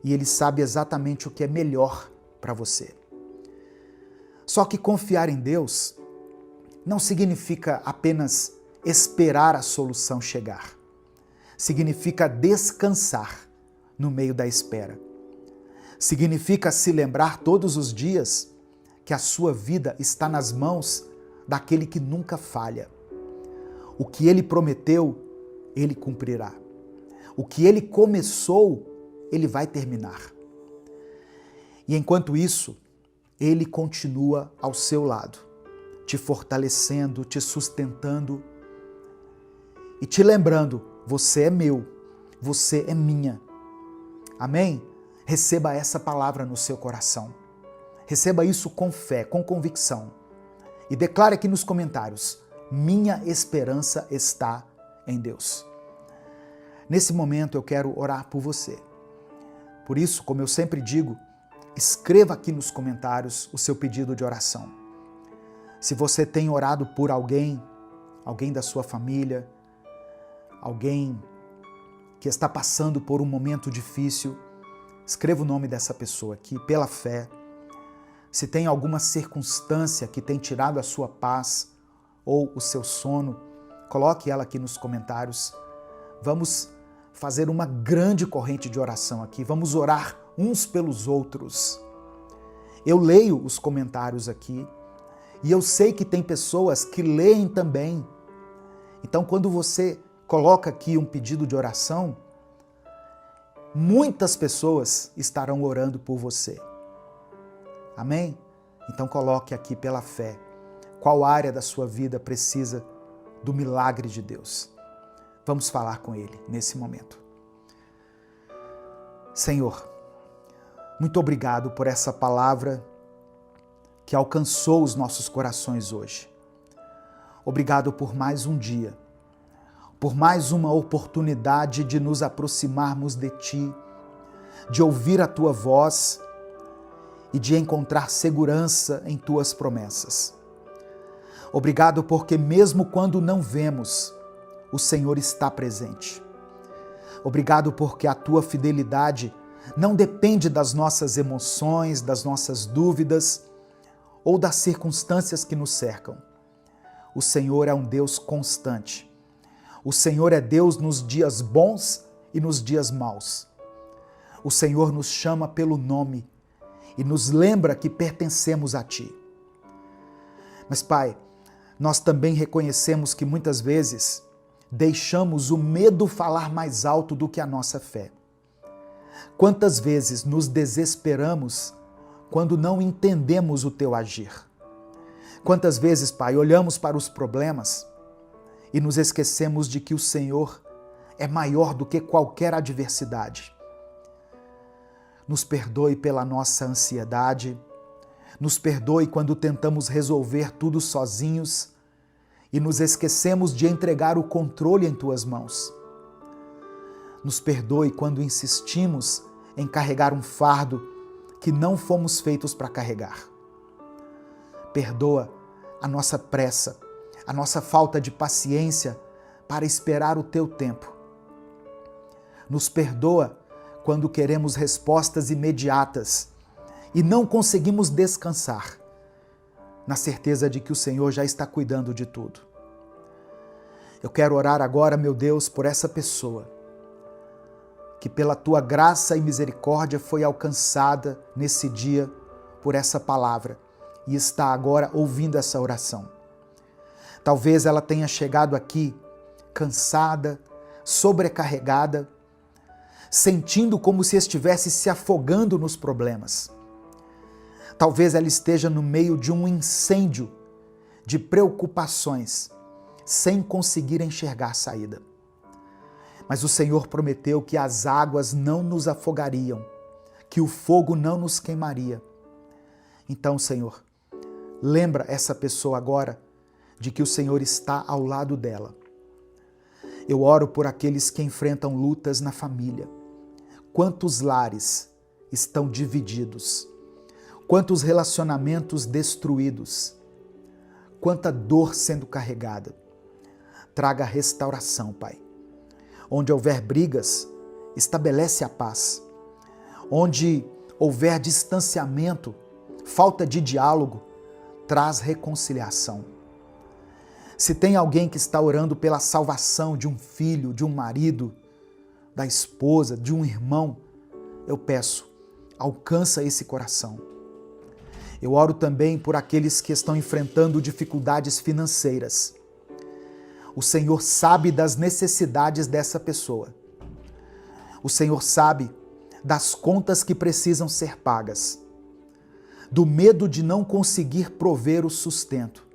e Ele sabe exatamente o que é melhor para você. Só que confiar em Deus não significa apenas esperar a solução chegar. Significa descansar no meio da espera. Significa se lembrar todos os dias que a sua vida está nas mãos daquele que nunca falha. O que Ele prometeu, Ele cumprirá. O que Ele começou, Ele vai terminar. E enquanto isso, Ele continua ao seu lado, te fortalecendo, te sustentando e te lembrando, você é meu, você é minha. Amém? Receba essa palavra no seu coração. Receba isso com fé, com convicção. E declare aqui nos comentários, minha esperança está em Deus. Nesse momento eu quero orar por você. Por isso, como eu sempre digo, escreva aqui nos comentários o seu pedido de oração. Se você tem orado por alguém da sua família, alguém que está passando por um momento difícil, escreva o nome dessa pessoa aqui pela fé. Se tem alguma circunstância que tem tirado a sua paz ou o seu sono, coloque ela aqui nos comentários. Vamos fazer uma grande corrente de oração aqui. Vamos orar uns pelos outros. Eu leio os comentários aqui e eu sei que tem pessoas que leem também. Então, quando você coloca aqui um pedido de oração, muitas pessoas estarão orando por você. Amém? Então coloque aqui pela fé qual área da sua vida precisa do milagre de Deus. Vamos falar com Ele nesse momento. Senhor, muito obrigado por essa palavra que alcançou os nossos corações hoje. Obrigado por mais um dia, por mais uma oportunidade de nos aproximarmos de Ti, de ouvir a Tua voz e de encontrar segurança em Tuas promessas. Obrigado porque mesmo quando não vemos, o Senhor está presente. Obrigado porque a Tua fidelidade não depende das nossas emoções, das nossas dúvidas ou das circunstâncias que nos cercam. O Senhor é um Deus constante. O Senhor é Deus nos dias bons e nos dias maus. O Senhor nos chama pelo nome e nos lembra que pertencemos a Ti. Mas, Pai, nós também reconhecemos que muitas vezes deixamos o medo falar mais alto do que a nossa fé. Quantas vezes nos desesperamos quando não entendemos o Teu agir? Quantas vezes, Pai, olhamos para os problemas e nos esquecemos de que o Senhor é maior do que qualquer adversidade. Nos perdoe pela nossa ansiedade, nos perdoe quando tentamos resolver tudo sozinhos e nos esquecemos de entregar o controle em Tuas mãos. Nos perdoe quando insistimos em carregar um fardo que não fomos feitos para carregar. Perdoa a nossa pressa, a nossa falta de paciência para esperar o Teu tempo. Nos perdoa quando queremos respostas imediatas e não conseguimos descansar, na certeza de que o Senhor já está cuidando de tudo. Eu quero orar agora, meu Deus, por essa pessoa que pela Tua graça e misericórdia foi alcançada nesse dia por essa palavra e está agora ouvindo essa oração. Talvez ela tenha chegado aqui cansada, sobrecarregada, sentindo como se estivesse se afogando nos problemas. Talvez ela esteja no meio de um incêndio de preocupações, sem conseguir enxergar saída. Mas o Senhor prometeu que as águas não nos afogariam, que o fogo não nos queimaria. Então, Senhor, lembra essa pessoa agora de que o Senhor está ao lado dela. Eu oro por aqueles que enfrentam lutas na família. Quantos lares estão divididos? Quantos relacionamentos destruídos? Quanta dor sendo carregada? Traga restauração, Pai. Onde houver brigas, estabelece a paz. Onde houver distanciamento, falta de diálogo, traz reconciliação. Se tem alguém que está orando pela salvação de um filho, de um marido, da esposa, de um irmão, eu peço, alcança esse coração. Eu oro também por aqueles que estão enfrentando dificuldades financeiras. O Senhor sabe das necessidades dessa pessoa. O Senhor sabe das contas que precisam ser pagas, do medo de não conseguir prover o sustento.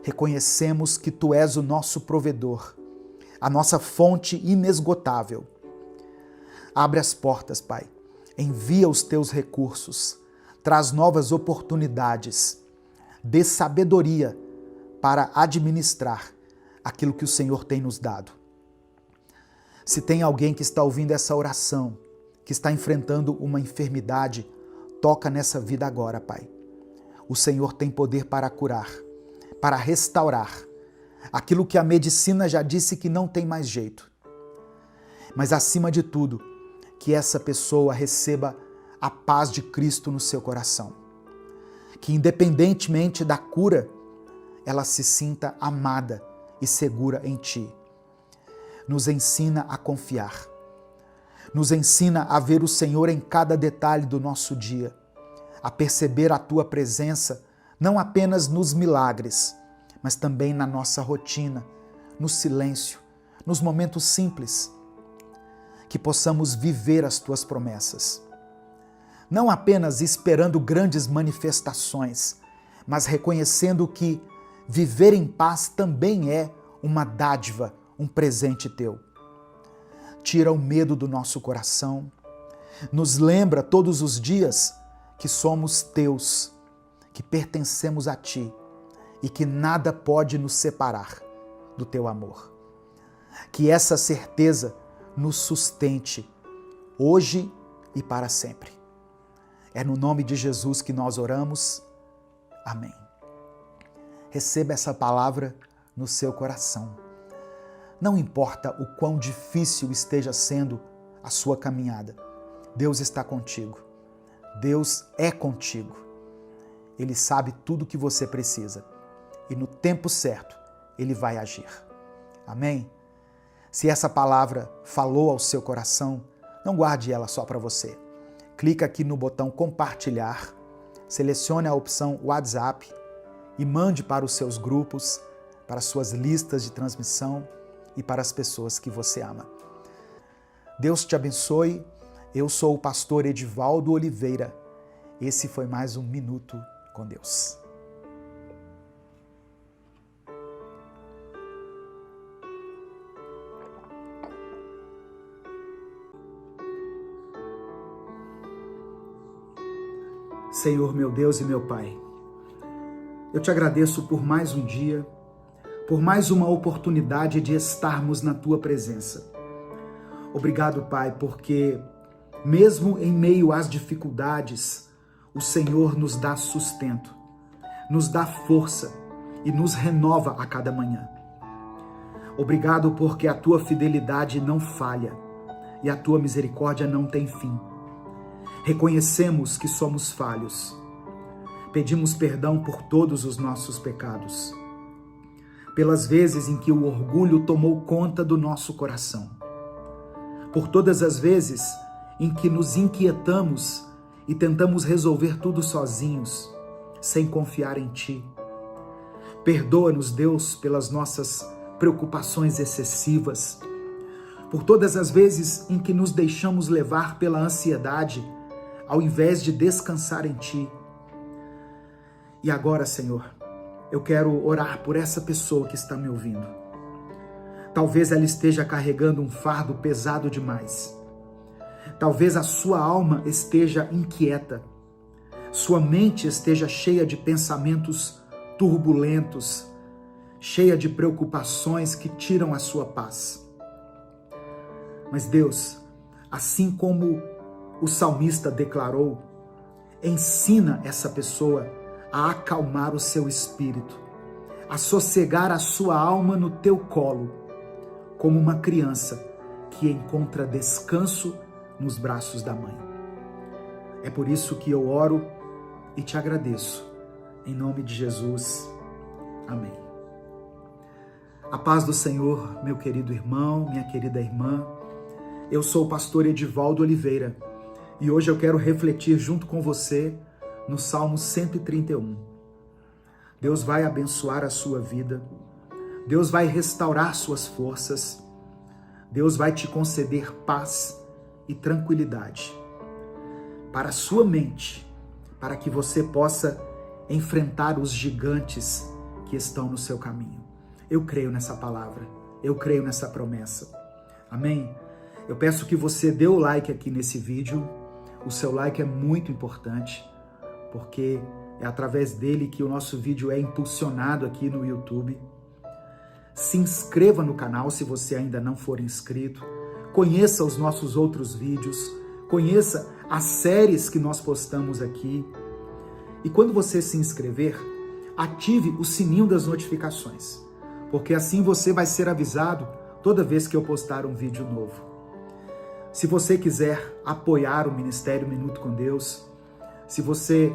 Reconhecemos que Tu és o nosso provedor, a nossa fonte inesgotável. Abre as portas, Pai. Envia os Teus recursos. Traz novas oportunidades. Dê sabedoria para administrar aquilo que o Senhor tem nos dado. Se tem alguém que está ouvindo essa oração, que está enfrentando uma enfermidade, toca nessa vida agora, Pai. O Senhor tem poder para curar, para restaurar aquilo que a medicina já disse que não tem mais jeito. Mas acima de tudo, que essa pessoa receba a paz de Cristo no seu coração. Que independentemente da cura, ela se sinta amada e segura em Ti. Nos ensina a confiar. Nos ensina a ver o Senhor em cada detalhe do nosso dia, a perceber a Tua presença não apenas nos milagres, mas também na nossa rotina, no silêncio, nos momentos simples, que possamos viver as Tuas promessas. Não apenas esperando grandes manifestações, mas reconhecendo que viver em paz também é uma dádiva, um presente Teu. Tira o medo do nosso coração, nos lembra todos os dias que somos Teus, que pertencemos a Ti e que nada pode nos separar do Teu amor. Que essa certeza nos sustente hoje e para sempre. É no nome de Jesus que nós oramos. Amém. Receba essa palavra no seu coração. Não importa o quão difícil esteja sendo a sua caminhada, Deus está contigo. Deus é contigo. Ele sabe tudo o que você precisa e no tempo certo Ele vai agir. Amém? Se essa palavra falou ao seu coração, não guarde ela só para você. Clica aqui no botão compartilhar, selecione a opção WhatsApp e mande para os seus grupos, para as suas listas de transmissão e para as pessoas que você ama. Deus te abençoe. Eu sou o pastor Edivaldo Oliveira. Esse foi mais um Minuto com Deus. Senhor, meu Deus e meu Pai, eu te agradeço por mais um dia, por mais uma oportunidade de estarmos na Tua presença. Obrigado, Pai, porque mesmo em meio às dificuldades, o Senhor nos dá sustento, nos dá força e nos renova a cada manhã. Obrigado porque a Tua fidelidade não falha e a Tua misericórdia não tem fim. Reconhecemos que somos falhos. Pedimos perdão por todos os nossos pecados, pelas vezes em que o orgulho tomou conta do nosso coração, por todas as vezes em que nos inquietamos e tentamos resolver tudo sozinhos, sem confiar em Ti. Perdoa-nos, Deus, pelas nossas preocupações excessivas, por todas as vezes em que nos deixamos levar pela ansiedade, ao invés de descansar em Ti. E agora, Senhor, eu quero orar por essa pessoa que está me ouvindo. Talvez ela esteja carregando um fardo pesado demais. Talvez a sua alma esteja inquieta. Sua mente esteja cheia de pensamentos turbulentos, cheia de preocupações que tiram a sua paz. Mas Deus, assim como o salmista declarou, ensina essa pessoa a acalmar o seu espírito, a sossegar a sua alma no Teu colo, como uma criança que encontra descanso nos braços da mãe. É por isso que eu oro e te agradeço. Em nome de Jesus. Amém. A paz do Senhor, meu querido irmão, minha querida irmã. Eu sou o pastor Edivaldo Oliveira e hoje eu quero refletir junto com você no Salmo 131. Deus vai abençoar a sua vida, Deus vai restaurar suas forças, Deus vai te conceder paz e tranquilidade para a sua mente, para que você possa enfrentar os gigantes que estão no seu caminho. Eu creio nessa palavra, eu creio nessa promessa. Amém? Eu peço que você dê o like aqui nesse vídeo. O seu like é muito importante, porque é através dele que o nosso vídeo é impulsionado aqui no YouTube. Se inscreva no canal se você ainda não for inscrito. Conheça os nossos outros vídeos. Conheça as séries que nós postamos aqui. E quando você se inscrever, ative o sininho das notificações, porque assim você vai ser avisado toda vez que eu postar um vídeo novo. Se você quiser apoiar o Ministério Minuto com Deus, se você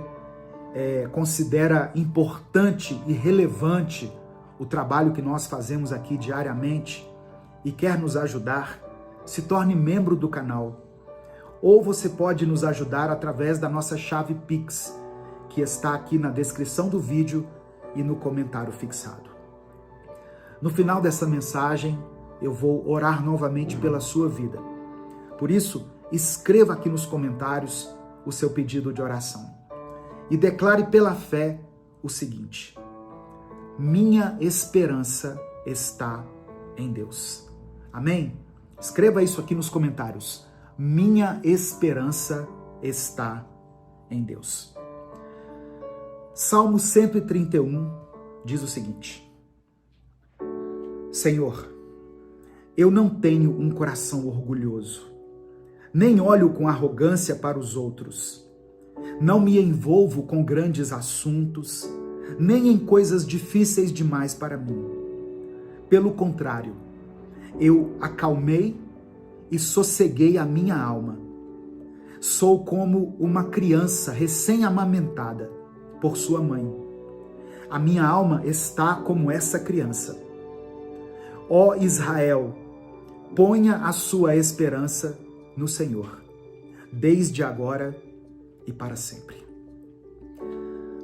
considera importante e relevante o trabalho que nós fazemos aqui diariamente e quer nos ajudar, se torne membro do canal. Ou você pode nos ajudar através da nossa chave Pix, que está aqui na descrição do vídeo e no comentário fixado. No final dessa mensagem, eu vou orar novamente pela sua vida. Por isso, escreva aqui nos comentários o seu pedido de oração e declare pela fé o seguinte: minha esperança está em Deus. Amém? Escreva isso aqui nos comentários. Minha esperança está em Deus. Salmo 131 diz o seguinte: Senhor, eu não tenho um coração orgulhoso, nem olho com arrogância para os outros. Não me envolvo com grandes assuntos, nem em coisas difíceis demais para mim. Pelo contrário, eu acalmei e sosseguei a minha alma. Sou como uma criança recém-amamentada por sua mãe. A minha alma está como essa criança. Ó Israel, ponha a sua esperança no Senhor, desde agora e para sempre.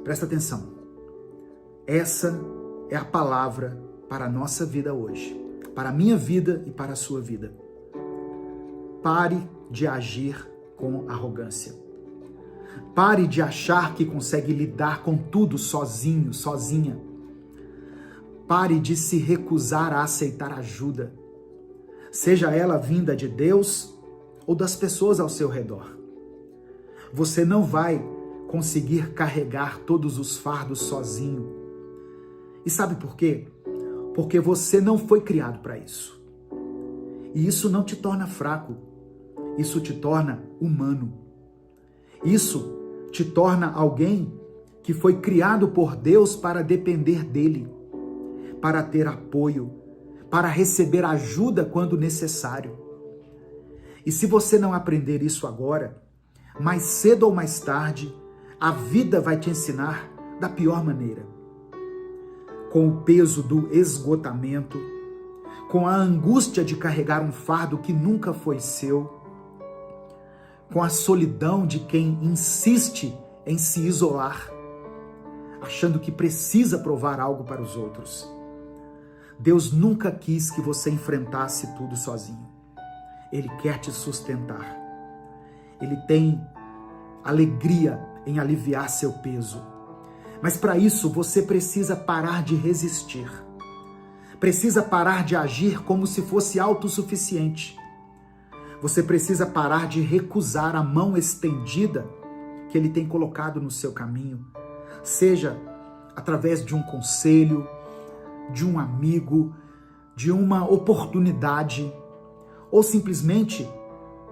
Presta atenção. Essa é a palavra para a nossa vida hoje, para a minha vida e para a sua vida. Pare de agir com arrogância. Pare de achar que consegue lidar com tudo sozinho, sozinha. Pare de se recusar a aceitar ajuda, seja ela vinda de Deus ou das pessoas ao seu redor. Você não vai conseguir carregar todos os fardos sozinho. E sabe por quê? Porque você não foi criado para isso. E isso não te torna fraco. Isso te torna humano. Isso te torna alguém que foi criado por Deus para depender dele, para ter apoio, para receber ajuda quando necessário. E se você não aprender isso agora, mais cedo ou mais tarde, a vida vai te ensinar da pior maneira. Com o peso do esgotamento, com a angústia de carregar um fardo que nunca foi seu, com a solidão de quem insiste em se isolar, achando que precisa provar algo para os outros. Deus nunca quis que você enfrentasse tudo sozinho. Ele quer te sustentar. Ele tem alegria em aliviar seu peso. Mas para isso você precisa parar de resistir. Precisa parar de agir como se fosse autossuficiente. Você precisa parar de recusar a mão estendida que Ele tem colocado no seu caminho, seja através de um conselho, de um amigo, de uma oportunidade, ou simplesmente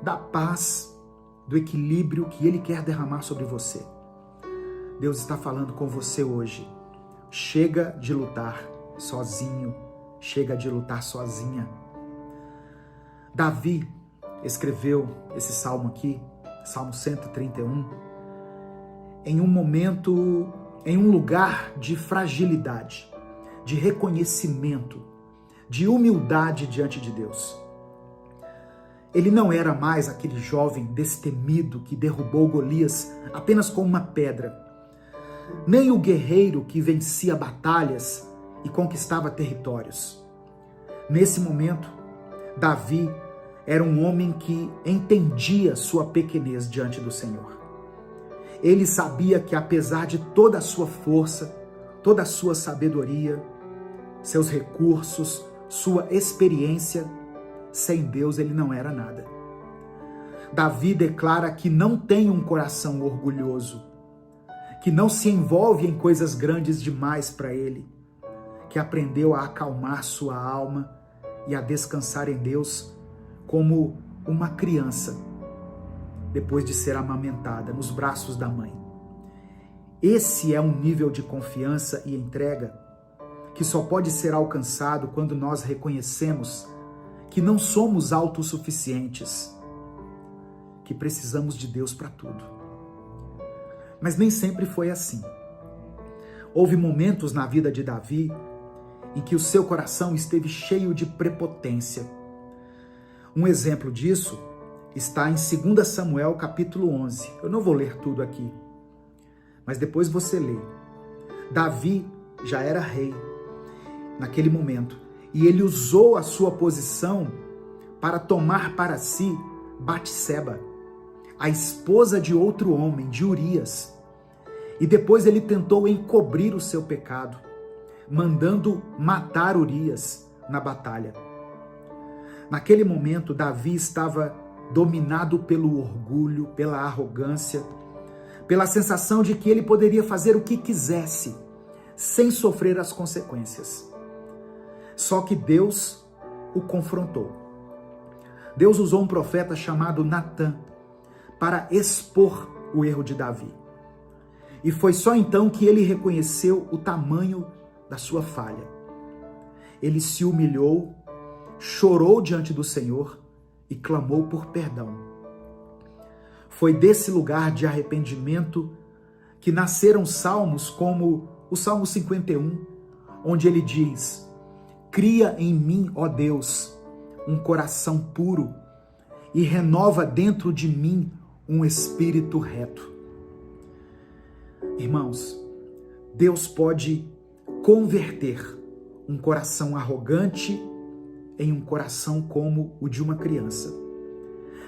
da paz, do equilíbrio que Ele quer derramar sobre você. Deus está falando com você hoje. Chega de lutar sozinho, chega de lutar sozinha. Davi escreveu esse salmo aqui, Salmo 131, em um momento, em um lugar de fragilidade, de reconhecimento, de humildade diante de Deus. Ele não era mais aquele jovem destemido que derrubou Golias apenas com uma pedra, nem o guerreiro que vencia batalhas e conquistava territórios. Nesse momento, Davi era um homem que entendia sua pequenez diante do Senhor. Ele sabia que apesar de toda a sua força, toda a sua sabedoria, seus recursos, sua experiência, sem Deus ele não era nada. Davi declara que não tem um coração orgulhoso, que não se envolve em coisas grandes demais para ele, que aprendeu a acalmar sua alma e a descansar em Deus como uma criança, depois de ser amamentada nos braços da mãe. Esse é um nível de confiança e entrega que só pode ser alcançado quando nós reconhecemos que não somos autossuficientes, que precisamos de Deus para tudo. Mas nem sempre foi assim. Houve momentos na vida de Davi em que o seu coração esteve cheio de prepotência. Um exemplo disso está em 2 Samuel capítulo 11. Eu não vou ler tudo aqui, mas depois você lê. Davi já era rei naquele momento, e ele usou a sua posição para tomar para si Batseba, a esposa de outro homem, de Urias. E depois ele tentou encobrir o seu pecado, mandando matar Urias na batalha. Naquele momento, Davi estava dominado pelo orgulho, pela arrogância, pela sensação de que ele poderia fazer o que quisesse, sem sofrer as consequências. Só que Deus o confrontou. Deus usou um profeta chamado Natã para expor o erro de Davi. E foi só então que ele reconheceu o tamanho da sua falha. Ele se humilhou, chorou diante do Senhor e clamou por perdão. Foi desse lugar de arrependimento que nasceram salmos como o Salmo 51, onde ele diz: cria em mim, ó Deus, um coração puro e renova dentro de mim um espírito reto. Irmãos, Deus pode converter um coração arrogante em um coração como o de uma criança.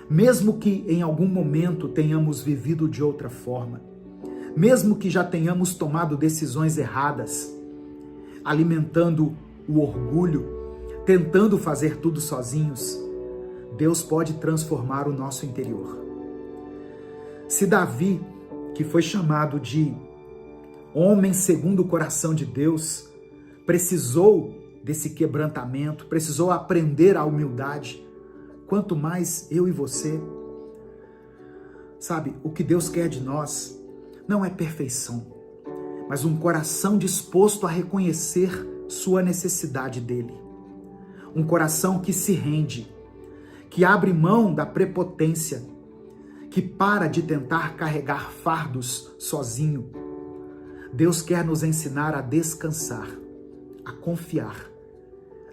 Mesmo que em algum momento tenhamos vivido de outra forma, mesmo que já tenhamos tomado decisões erradas, alimentando o orgulho, tentando fazer tudo sozinhos, Deus pode transformar o nosso interior. Se Davi, que foi chamado de homem segundo o coração de Deus, precisou desse quebrantamento, precisou aprender a humildade, quanto mais eu e você. Sabe, o que Deus quer de nós não é perfeição, mas um coração disposto a reconhecer sua necessidade dele. Um coração que se rende, que abre mão da prepotência, que para de tentar carregar fardos sozinho. Deus quer nos ensinar a descansar, a confiar,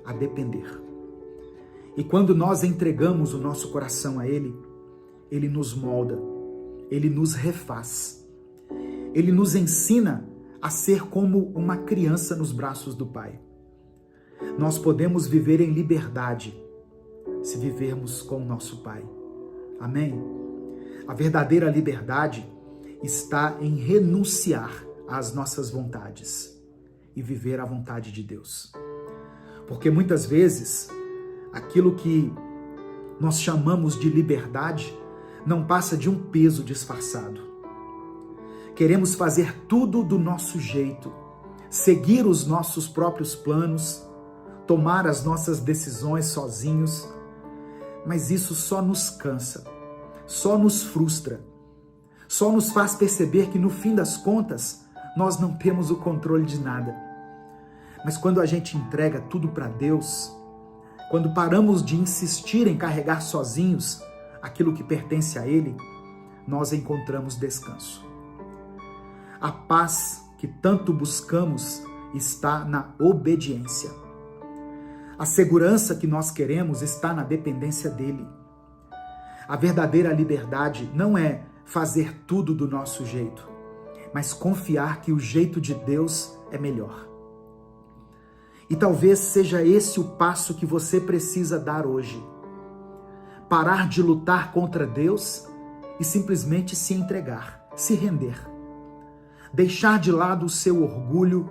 a depender. E quando nós entregamos o nosso coração a Ele, Ele nos molda, Ele nos refaz. Ele nos ensina a ser como uma criança nos braços do Pai. Nós podemos viver em liberdade se vivermos com o nosso Pai. Amém? A verdadeira liberdade está em renunciar às nossas vontades e viver a vontade de Deus. Porque muitas vezes, aquilo que nós chamamos de liberdade não passa de um peso disfarçado. Queremos fazer tudo do nosso jeito, seguir os nossos próprios planos, tomar as nossas decisões sozinhos, mas isso só nos cansa, só nos frustra, só nos faz perceber que no fim das contas nós não temos o controle de nada. Mas quando a gente entrega tudo para Deus, quando paramos de insistir em carregar sozinhos aquilo que pertence a Ele, nós encontramos descanso. A paz que tanto buscamos está na obediência. A segurança que nós queremos está na dependência dEle. A verdadeira liberdade não é fazer tudo do nosso jeito, mas confiar que o jeito de Deus é melhor. E talvez seja esse o passo que você precisa dar hoje. Parar de lutar contra Deus e simplesmente se entregar, se render. Deixar de lado o seu orgulho,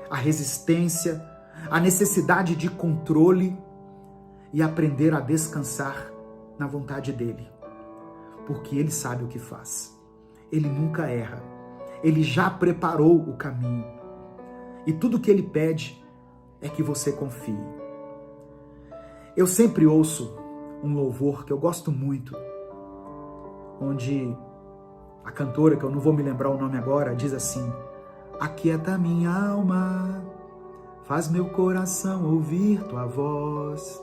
a resistência, a necessidade de controle e aprender a descansar na vontade dEle. Porque Ele sabe o que faz. Ele nunca erra. Ele já preparou o caminho. E tudo que Ele pede é que você confie. Eu sempre ouço um louvor que eu gosto muito, onde a cantora, que eu não vou me lembrar o nome agora, diz assim: aquieta minha alma, faz meu coração ouvir tua voz.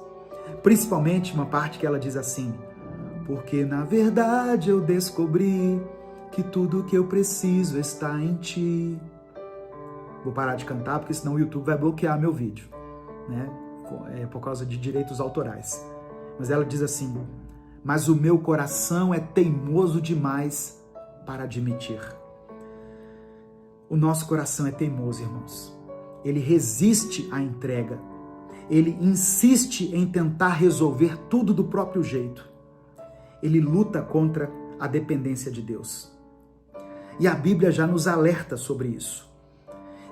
Principalmente uma parte que ela diz assim: porque na verdade eu descobri que tudo que eu preciso está em ti. Vou parar de cantar, porque senão o YouTube vai bloquear meu vídeo, né? Por causa de direitos autorais. Mas ela diz assim: mas o meu coração é teimoso demais para admitir. O nosso coração é teimoso, irmãos. Ele resiste à entrega. Ele insiste em tentar resolver tudo do próprio jeito. Ele luta contra a dependência de Deus. E a Bíblia já nos alerta sobre isso.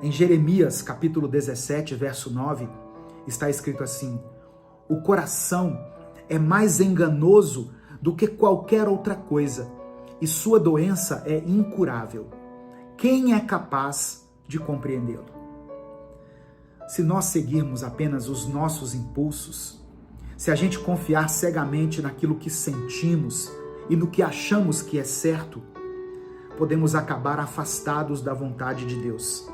Em Jeremias, capítulo 17, verso 9, está escrito assim: o coração é mais enganoso do que qualquer outra coisa, e sua doença é incurável. Quem é capaz de compreendê-lo? Se nós seguirmos apenas os nossos impulsos, se a gente confiar cegamente naquilo que sentimos e no que achamos que é certo, podemos acabar afastados da vontade de Deus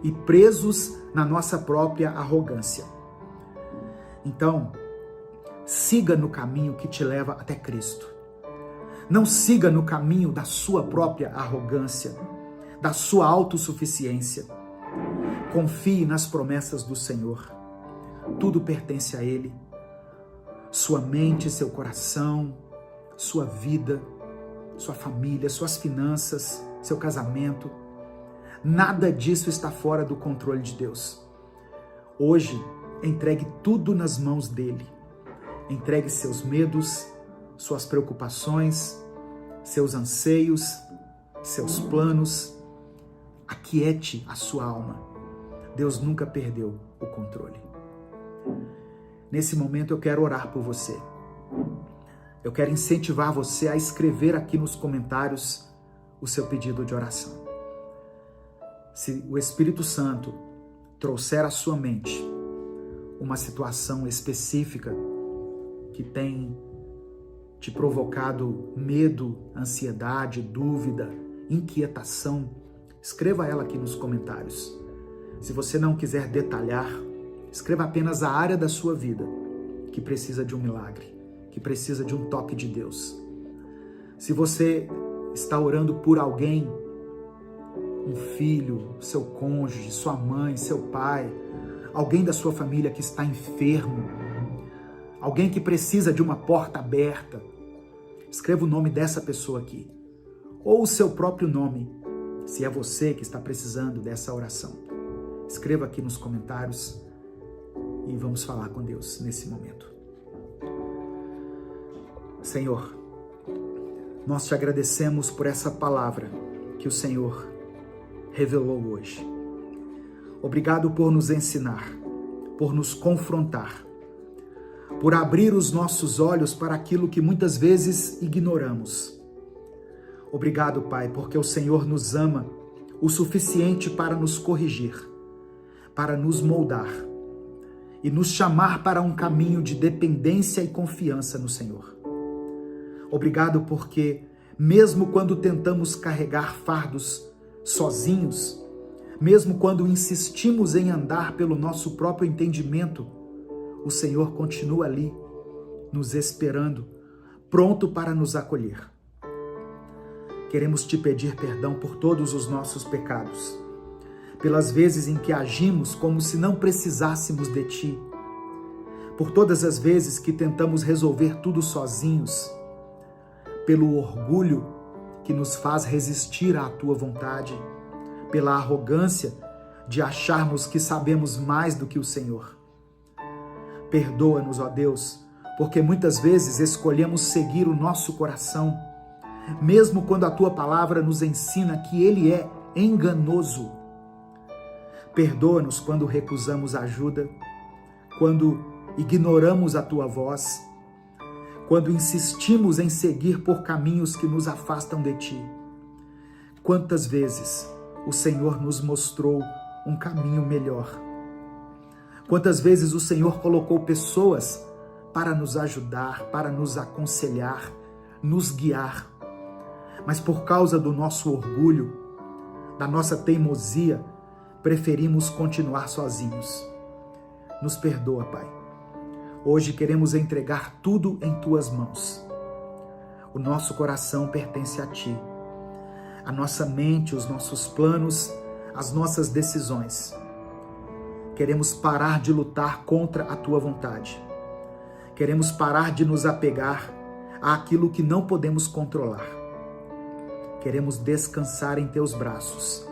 e presos na nossa própria arrogância. Então, siga no caminho que te leva até Cristo. Não siga no caminho da sua própria arrogância, da sua autossuficiência. Confie nas promessas do Senhor. Tudo pertence a Ele. Sua mente, seu coração, sua vida, sua família, suas finanças, seu casamento. Nada disso está fora do controle de Deus. Hoje, entregue tudo nas mãos dEle. Entregue seus medos, suas preocupações, seus anseios, seus planos. Aquiete a sua alma. Deus nunca perdeu o controle. Nesse momento eu quero orar por você. Eu quero incentivar você a escrever aqui nos comentários o seu pedido de oração. Se o Espírito Santo trouxer à sua mente uma situação específica que tem te provocado medo, ansiedade, dúvida, inquietação, escreva ela aqui nos comentários. Se você não quiser detalhar, escreva apenas a área da sua vida que precisa de um milagre, que precisa de um toque de Deus. Se você está orando por alguém, um filho, seu cônjuge, sua mãe, seu pai, alguém da sua família que está enfermo, alguém que precisa de uma porta aberta, escreva o nome dessa pessoa aqui, ou o seu próprio nome, se é você que está precisando dessa oração. Escreva aqui nos comentários e vamos falar com Deus nesse momento. Senhor, nós te agradecemos por essa palavra que o Senhor revelou hoje. Obrigado por nos ensinar, por nos confrontar, por abrir os nossos olhos para aquilo que muitas vezes ignoramos. Obrigado, Pai, porque o Senhor nos ama o suficiente para nos corrigir, para nos moldar e nos chamar para um caminho de dependência e confiança no Senhor. Obrigado porque, mesmo quando tentamos carregar fardos sozinhos, mesmo quando insistimos em andar pelo nosso próprio entendimento, o Senhor continua ali, nos esperando, pronto para nos acolher. Queremos te pedir perdão por todos os nossos pecados, pelas vezes em que agimos como se não precisássemos de ti, por todas as vezes que tentamos resolver tudo sozinhos, pelo orgulho que nos faz resistir à tua vontade, pela arrogância de acharmos que sabemos mais do que o Senhor. Perdoa-nos, ó Deus, porque muitas vezes escolhemos seguir o nosso coração, mesmo quando a tua palavra nos ensina que ele é enganoso. Perdoa-nos quando recusamos ajuda, quando ignoramos a tua voz, quando insistimos em seguir por caminhos que nos afastam de ti. Quantas vezes o Senhor nos mostrou um caminho melhor? Quantas vezes o Senhor colocou pessoas para nos ajudar, para nos aconselhar, nos guiar. Mas por causa do nosso orgulho, da nossa teimosia, preferimos continuar sozinhos. Nos perdoa, Pai. Hoje queremos entregar tudo em tuas mãos. O nosso coração pertence a ti. A nossa mente, os nossos planos, as nossas decisões. Queremos parar de lutar contra a tua vontade. Queremos parar de nos apegar àquilo que não podemos controlar. Queremos descansar em teus braços,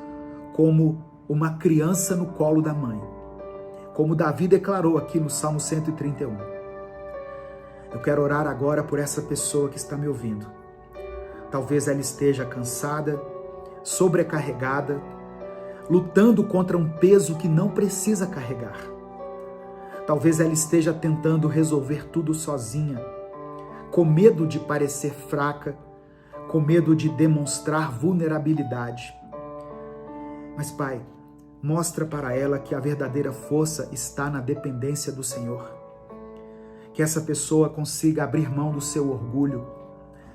como uma criança no colo da mãe. Como Davi declarou aqui no Salmo 131. Eu quero orar agora por essa pessoa que está me ouvindo. Talvez ela esteja cansada, sobrecarregada, lutando contra um peso que não precisa carregar. Talvez ela esteja tentando resolver tudo sozinha, com medo de parecer fraca, com medo de demonstrar vulnerabilidade. Mas, Pai, mostra para ela que a verdadeira força está na dependência do Senhor. Que essa pessoa consiga abrir mão do seu orgulho,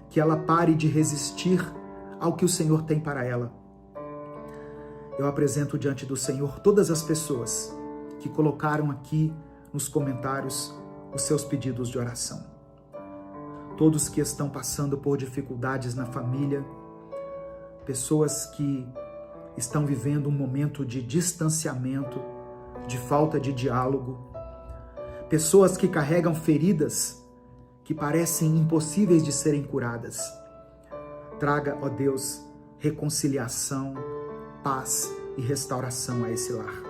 que ela pare de resistir ao que o Senhor tem para ela. Eu apresento diante do Senhor todas as pessoas que colocaram aqui nos comentários os seus pedidos de oração. Todos que estão passando por dificuldades na família, pessoas que estão vivendo um momento de distanciamento, de falta de diálogo, pessoas que carregam feridas que parecem impossíveis de serem curadas. Traga, ó Deus, reconciliação, paz e restauração a esse lar.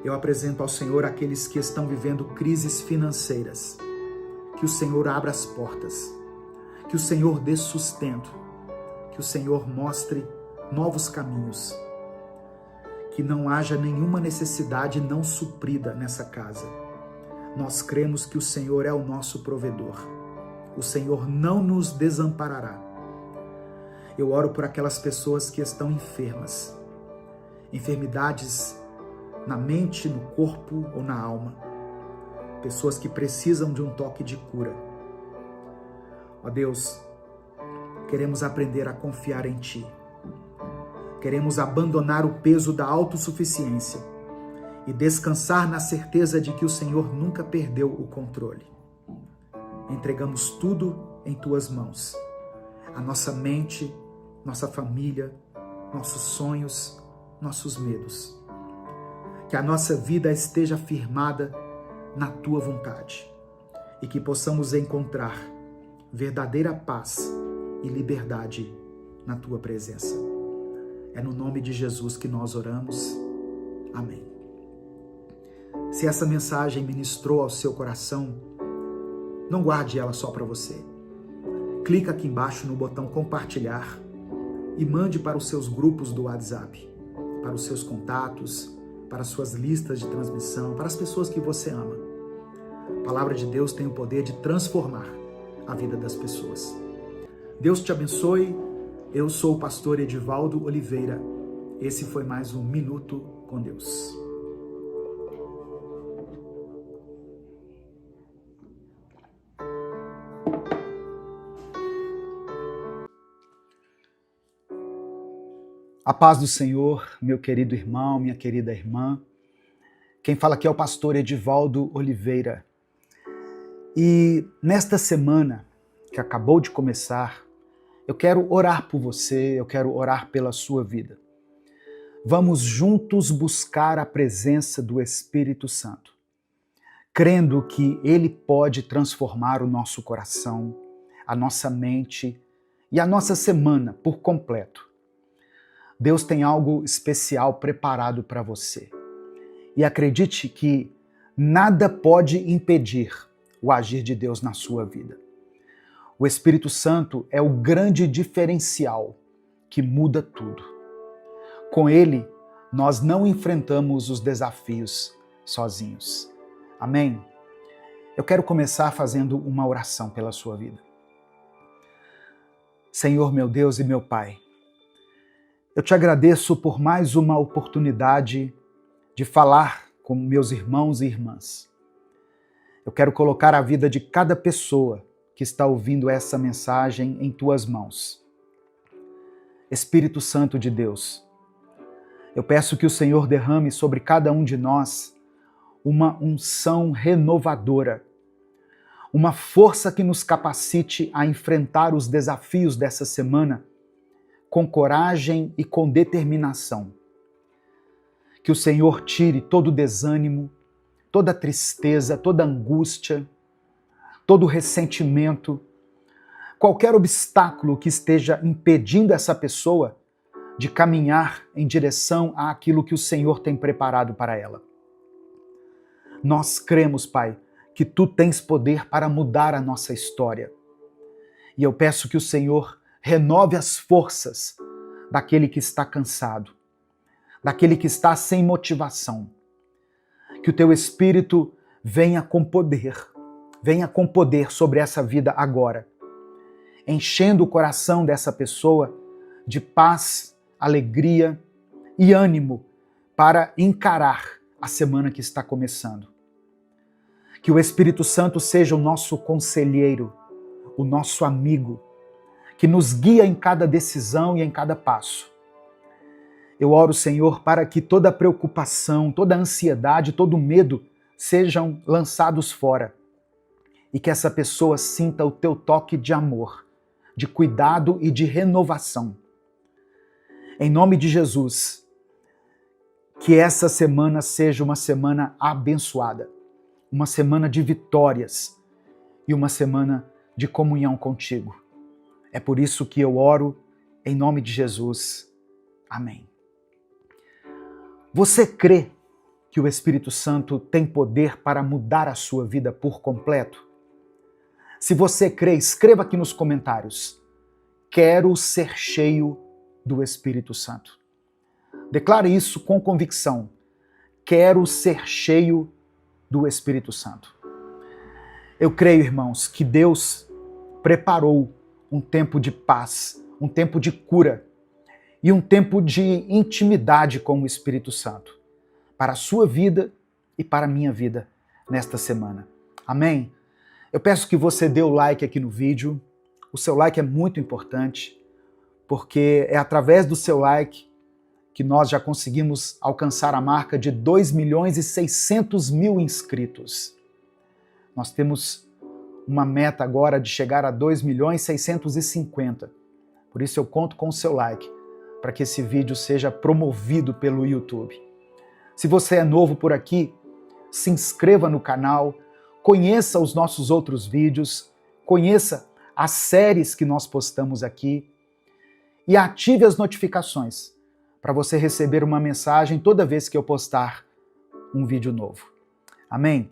Eu apresento ao Senhor aqueles que estão vivendo crises financeiras. Que o Senhor abra as portas, que o Senhor dê sustento, que o Senhor mostre novos caminhos, que não haja nenhuma necessidade não suprida nessa casa. Nós cremos que o Senhor é o nosso provedor. O Senhor não nos desamparará. Eu oro por aquelas pessoas que estão enfermas, enfermidades na mente, no corpo ou na alma. Pessoas que precisam de um toque de cura. Ó Deus, queremos aprender a confiar em Ti. Queremos abandonar o peso da autossuficiência e descansar na certeza de que o Senhor nunca perdeu o controle. Entregamos tudo em Tuas mãos. A nossa mente, nossa família, nossos sonhos, nossos medos. Que a nossa vida esteja firmada na Tua vontade e que possamos encontrar verdadeira paz e liberdade na Tua presença. É no nome de Jesus que nós oramos. Amém. Se essa mensagem ministrou ao seu coração, não guarde ela só para você. Clica aqui embaixo no botão compartilhar e mande para os seus grupos do WhatsApp, para os seus contatos, para as suas listas de transmissão, para as pessoas que você ama. A palavra de Deus tem o poder de transformar a vida das pessoas. Deus te abençoe. Eu sou o pastor Edivaldo Oliveira. Esse foi mais um Minuto com Deus. A paz do Senhor, meu querido irmão, minha querida irmã. Quem fala aqui é o pastor Edivaldo Oliveira. E nesta semana que acabou de começar, eu quero orar por você, eu quero orar pela sua vida. Vamos juntos buscar a presença do Espírito Santo, crendo que Ele pode transformar o nosso coração, a nossa mente e a nossa semana por completo. Deus tem algo especial preparado para você. E acredite que nada pode impedir o agir de Deus na sua vida. O Espírito Santo é o grande diferencial que muda tudo. Com Ele, nós não enfrentamos os desafios sozinhos. Amém? Eu quero começar fazendo uma oração pela sua vida. Senhor, meu Deus e meu Pai, eu te agradeço por mais uma oportunidade de falar com meus irmãos e irmãs. Eu quero colocar a vida de cada pessoa que está ouvindo essa mensagem em tuas mãos. Espírito Santo de Deus, eu peço que o Senhor derrame sobre cada um de nós uma unção renovadora, uma força que nos capacite a enfrentar os desafios dessa semana com coragem e com determinação. Que o Senhor tire todo o desânimo, toda a tristeza, toda a angústia, todo o ressentimento, qualquer obstáculo que esteja impedindo essa pessoa de caminhar em direção àquilo que o Senhor tem preparado para ela. Nós cremos, Pai, que Tu tens poder para mudar a nossa história. E eu peço que o Senhor renove as forças daquele que está cansado, daquele que está sem motivação. Que o Teu Espírito venha com poder sobre essa vida agora, enchendo o coração dessa pessoa de paz, alegria e ânimo para encarar a semana que está começando. Que o Espírito Santo seja o nosso conselheiro, o nosso amigo, que nos guia em cada decisão e em cada passo. Eu oro, Senhor, para que toda preocupação, toda ansiedade, todo medo sejam lançados fora e que essa pessoa sinta o Teu toque de amor, de cuidado e de renovação. Em nome de Jesus, que essa semana seja uma semana abençoada, uma semana de vitórias e uma semana de comunhão contigo. É por isso que eu oro em nome de Jesus. Amém. Você crê que o Espírito Santo tem poder para mudar a sua vida por completo? Se você crê, escreva aqui nos comentários: quero ser cheio do Espírito Santo. Declare isso com convicção. Quero ser cheio do Espírito Santo. Eu creio, irmãos, que Deus preparou um tempo de paz, um tempo de cura e um tempo de intimidade com o Espírito Santo para a sua vida e para a minha vida nesta semana. Amém? Eu peço que você dê o like aqui no vídeo. O seu like é muito importante, porque é através do seu like que nós já conseguimos alcançar a marca de 2.600.000 inscritos. Nós temos uma meta agora de chegar a 2.650.000. Por isso eu conto com o seu like, para que esse vídeo seja promovido pelo YouTube. Se você é novo por aqui, se inscreva no canal, conheça os nossos outros vídeos, conheça as séries que nós postamos aqui e ative as notificações para você receber uma mensagem toda vez que eu postar um vídeo novo. Amém?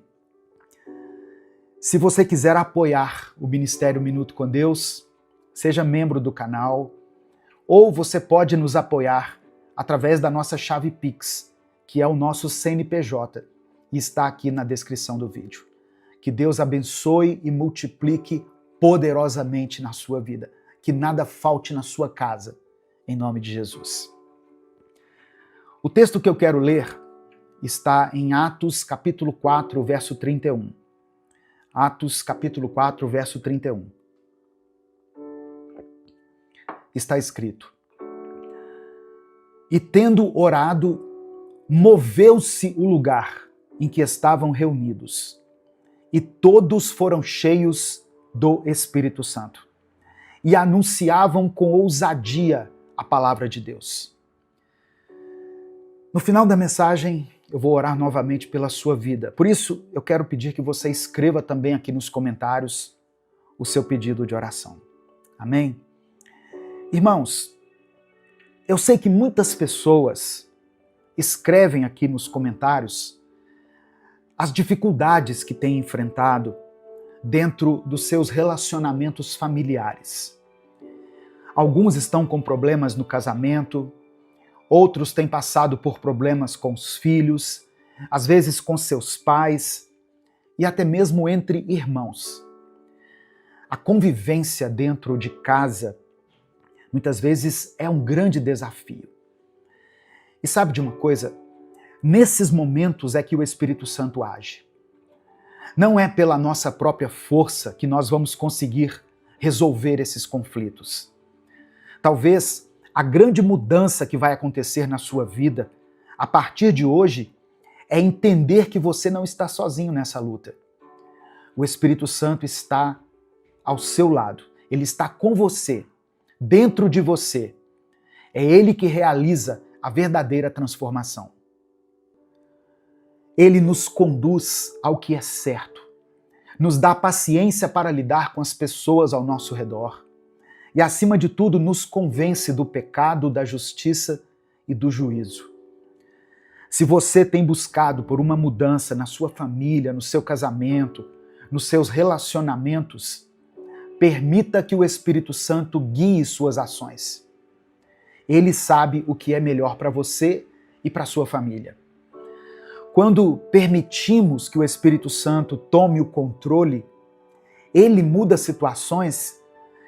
Se você quiser apoiar o Ministério Minuto com Deus, seja membro do canal, ou você pode nos apoiar através da nossa chave Pix, que é o nosso CNPJ, e está aqui na descrição do vídeo. Que Deus abençoe e multiplique poderosamente na sua vida. Que nada falte na sua casa, em nome de Jesus. O texto que eu quero ler está em Atos capítulo 4, verso 31. Atos capítulo 4, verso 31. Está escrito: E tendo orado, moveu-se o lugar em que estavam reunidos, e todos foram cheios do Espírito Santo e anunciavam com ousadia a palavra de Deus. No final da mensagem, eu vou orar novamente pela sua vida. Por isso, eu quero pedir que você escreva também aqui nos comentários o seu pedido de oração. Amém? Irmãos, eu sei que muitas pessoas escrevem aqui nos comentários as dificuldades que têm enfrentado dentro dos seus relacionamentos familiares. Alguns estão com problemas no casamento, outros têm passado por problemas com os filhos, às vezes com seus pais e até mesmo entre irmãos. A convivência dentro de casa muitas vezes é um grande desafio. E sabe de uma coisa? Nesses momentos é que o Espírito Santo age. Não é pela nossa própria força que nós vamos conseguir resolver esses conflitos. Talvez a grande mudança que vai acontecer na sua vida, a partir de hoje, é entender que você não está sozinho nessa luta. O Espírito Santo está ao seu lado. Ele está com você, dentro de você. É Ele que realiza a verdadeira transformação. Ele nos conduz ao que é certo, nos dá paciência para lidar com as pessoas ao nosso redor e, acima de tudo, nos convence do pecado, da justiça e do juízo. Se você tem buscado por uma mudança na sua família, no seu casamento, nos seus relacionamentos, permita que o Espírito Santo guie suas ações. Ele sabe o que é melhor para você e para sua família. Quando permitimos que o Espírito Santo tome o controle, ele muda situações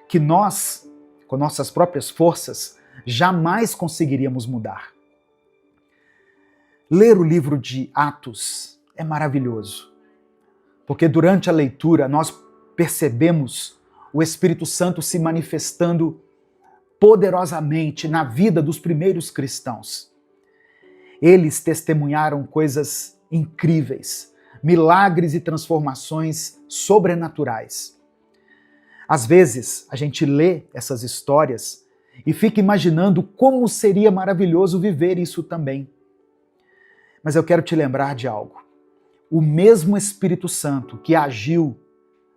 que nós, com nossas próprias forças, jamais conseguiríamos mudar. Ler o livro de Atos é maravilhoso, porque durante a leitura nós percebemos o Espírito Santo se manifestando poderosamente na vida dos primeiros cristãos. Eles testemunharam coisas incríveis, milagres e transformações sobrenaturais. Às vezes, a gente lê essas histórias e fica imaginando como seria maravilhoso viver isso também. Mas eu quero te lembrar de algo. O mesmo Espírito Santo que agiu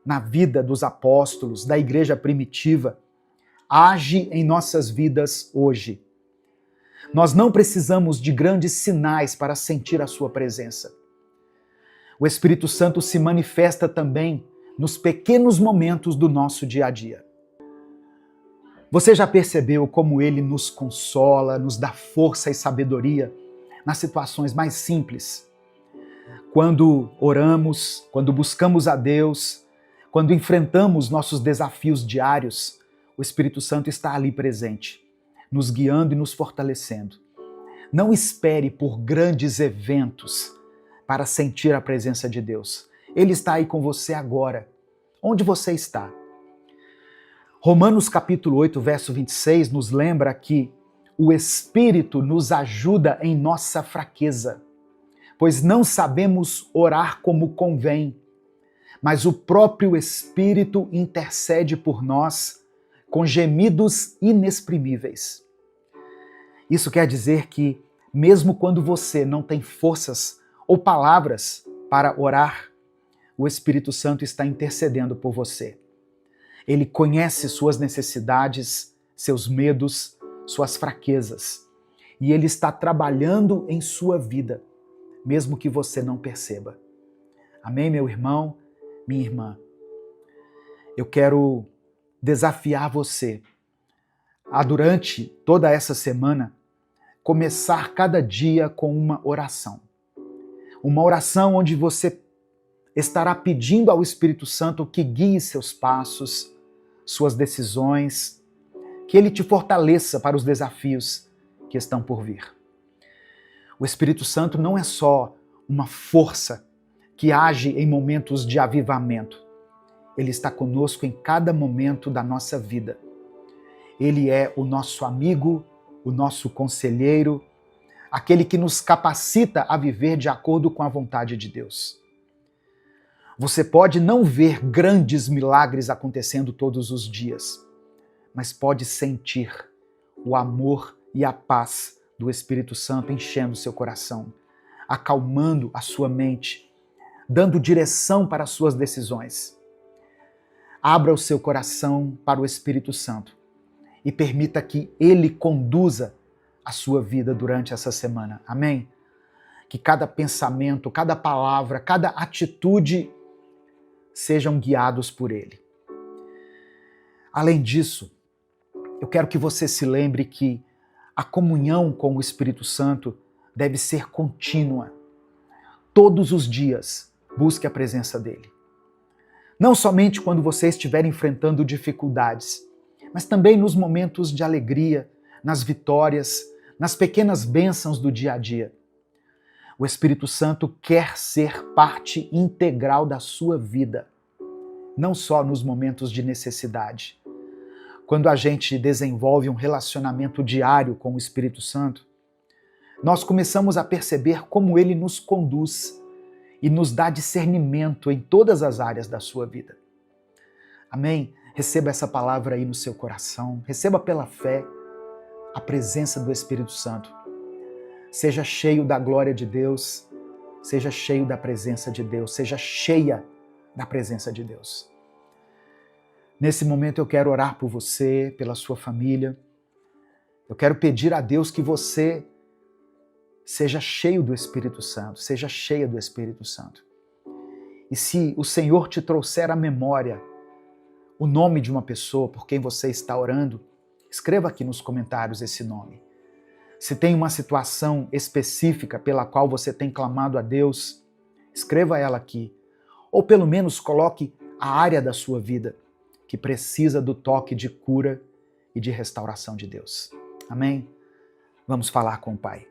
na vida dos apóstolos, da igreja primitiva, age em nossas vidas hoje. Nós não precisamos de grandes sinais para sentir a sua presença. O Espírito Santo se manifesta também nos pequenos momentos do nosso dia a dia. Você já percebeu como ele nos consola, nos dá força e sabedoria nas situações mais simples? Quando oramos, quando buscamos a Deus, quando enfrentamos nossos desafios diários, o Espírito Santo está ali presente, nos guiando e nos fortalecendo. Não espere por grandes eventos para sentir a presença de Deus. Ele está aí com você agora, onde você está. Romanos capítulo 8, verso 26 nos lembra que o Espírito nos ajuda em nossa fraqueza, pois não sabemos orar como convém, mas o próprio Espírito intercede por nós com gemidos inexprimíveis. Isso quer dizer que, mesmo quando você não tem forças ou palavras para orar, o Espírito Santo está intercedendo por você. Ele conhece suas necessidades, seus medos, suas fraquezas, e ele está trabalhando em sua vida, mesmo que você não perceba. Amém, meu irmão, minha irmã? Eu quero desafiar você a, durante toda essa semana, começar cada dia com uma oração. Uma oração onde você estará pedindo ao Espírito Santo que guie seus passos, suas decisões, que ele te fortaleça para os desafios que estão por vir. O Espírito Santo não é só uma força que age em momentos de avivamento. Ele está conosco em cada momento da nossa vida. Ele é o nosso amigo, o nosso conselheiro, aquele que nos capacita a viver de acordo com a vontade de Deus. Você pode não ver grandes milagres acontecendo todos os dias, mas pode sentir o amor e a paz do Espírito Santo enchendo seu coração, acalmando a sua mente, dando direção para as suas decisões. Abra o seu coração para o Espírito Santo e permita que Ele conduza a sua vida durante essa semana. Amém? Que cada pensamento, cada palavra, cada atitude sejam guiados por Ele. Além disso, eu quero que você se lembre que a comunhão com o Espírito Santo deve ser contínua. Todos os dias, busque a presença dele. Não somente quando você estiver enfrentando dificuldades, mas também nos momentos de alegria, nas vitórias, nas pequenas bênçãos do dia a dia. O Espírito Santo quer ser parte integral da sua vida, não só nos momentos de necessidade. Quando a gente desenvolve um relacionamento diário com o Espírito Santo, nós começamos a perceber como ele nos conduz e nos dá discernimento em todas as áreas da sua vida. Amém? Receba essa palavra aí no seu coração, receba pela fé a presença do Espírito Santo. Seja cheio da glória de Deus, seja cheio da presença de Deus, seja cheia da presença de Deus. Nesse momento eu quero orar por você, pela sua família. Eu quero pedir a Deus que você seja cheio do Espírito Santo, seja cheia do Espírito Santo. E se o Senhor te trouxer à memória o nome de uma pessoa por quem você está orando, escreva aqui nos comentários esse nome. Se tem uma situação específica pela qual você tem clamado a Deus, escreva ela aqui. Ou pelo menos coloque a área da sua vida que precisa do toque de cura e de restauração de Deus. Amém? Vamos falar com o Pai.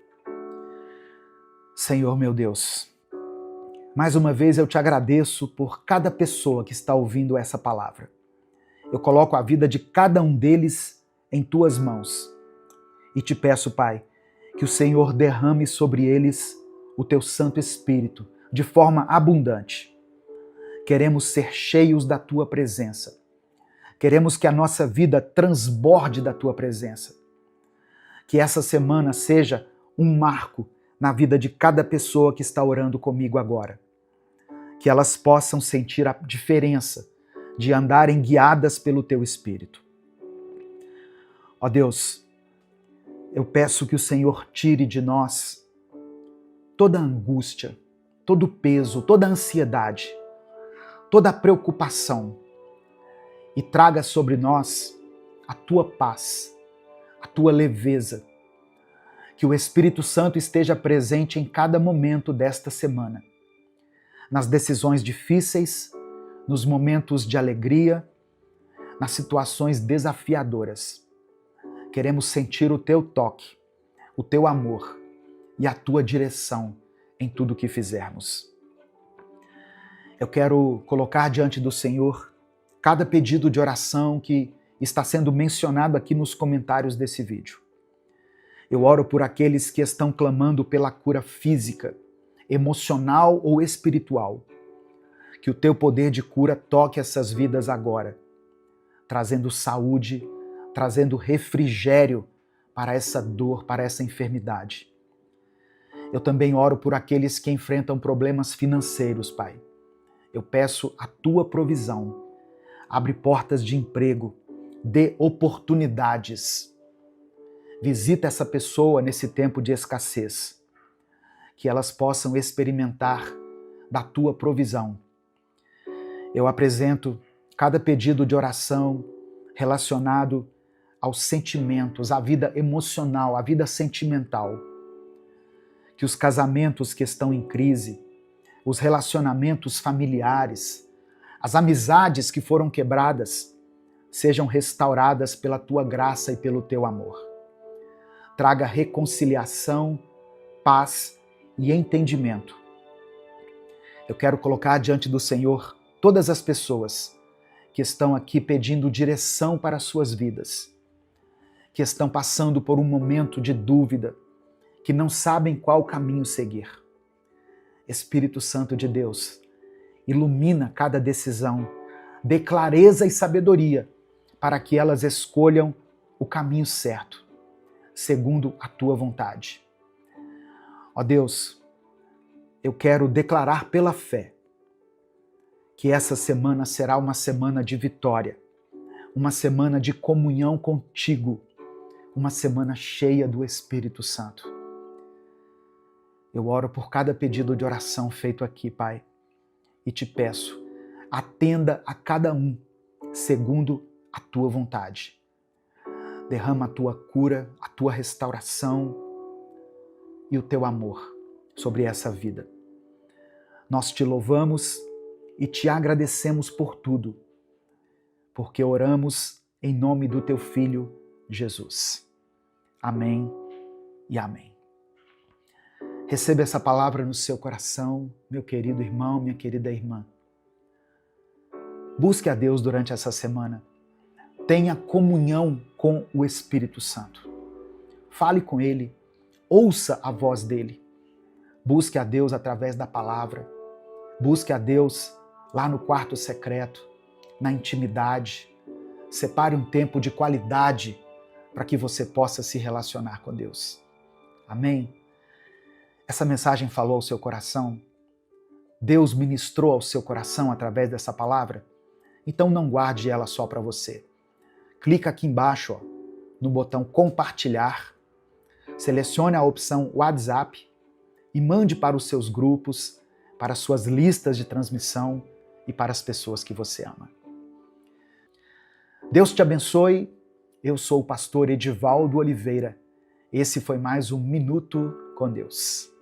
Senhor meu Deus, mais uma vez eu te agradeço por cada pessoa que está ouvindo essa palavra. Eu coloco a vida de cada um deles em tuas mãos e te peço, Pai, que o Senhor derrame sobre eles o teu Santo Espírito de forma abundante. Queremos ser cheios da tua presença. Queremos que a nossa vida transborde da tua presença. Que essa semana seja um marco na vida de cada pessoa que está orando comigo agora. Que elas possam sentir a diferença de andarem guiadas pelo teu Espírito. Ó Deus, eu peço que o Senhor tire de nós toda a angústia, todo o peso, toda a ansiedade, toda a preocupação e traga sobre nós a tua paz, a tua leveza. Que o Espírito Santo esteja presente em cada momento desta semana, nas decisões difíceis, nos momentos de alegria, nas situações desafiadoras. Queremos sentir o teu toque, o teu amor e a tua direção em tudo que fizermos. Eu quero colocar diante do Senhor cada pedido de oração que está sendo mencionado aqui nos comentários desse vídeo. Eu oro por aqueles que estão clamando pela cura física, emocional ou espiritual. Que o teu poder de cura toque essas vidas agora, trazendo saúde, trazendo refrigério para essa dor, para essa enfermidade. Eu também oro por aqueles que enfrentam problemas financeiros, Pai. Eu peço a tua provisão. Abre portas de emprego, dê oportunidades. Visita essa pessoa nesse tempo de escassez. Que elas possam experimentar da tua provisão. Eu apresento cada pedido de oração relacionado aos sentimentos, à vida emocional, à vida sentimental. Que os casamentos que estão em crise, os relacionamentos familiares, as amizades que foram quebradas, sejam restauradas pela tua graça e pelo teu amor. Traga reconciliação, paz e entendimento. Eu quero colocar diante do Senhor todas as pessoas que estão aqui pedindo direção para as suas vidas, que estão passando por um momento de dúvida, que não sabem qual caminho seguir. Espírito Santo de Deus, ilumina cada decisão, dê clareza e sabedoria para que elas escolham o caminho certo, segundo a tua vontade. Ó Deus, eu quero declarar pela fé que essa semana será uma semana de vitória, uma semana de comunhão contigo, uma semana cheia do Espírito Santo. Eu oro por cada pedido de oração feito aqui, Pai, e te peço, atenda a cada um segundo a tua vontade. Derrama a tua cura, a tua restauração e o teu amor sobre essa vida. Nós te louvamos e te agradecemos por tudo, porque oramos em nome do teu Filho, Jesus. Amém e amém. Receba essa palavra no seu coração, meu querido irmão, minha querida irmã. Busque a Deus durante essa semana. Tenha comunhão com o Espírito Santo. Fale com Ele, ouça a voz dEle. Busque a Deus através da palavra. Busque a Deus lá no quarto secreto, na intimidade. Separe um tempo de qualidade para que você possa se relacionar com Deus. Amém? Essa mensagem falou ao seu coração? Deus ministrou ao seu coração através dessa palavra? Então não guarde ela só para você. Clica aqui embaixo, ó, no botão compartilhar, selecione a opção WhatsApp e mande para os seus grupos, para as suas listas de transmissão e para as pessoas que você ama. Deus te abençoe. Eu sou o pastor Edivaldo Oliveira. Esse foi mais um Minuto com Deus.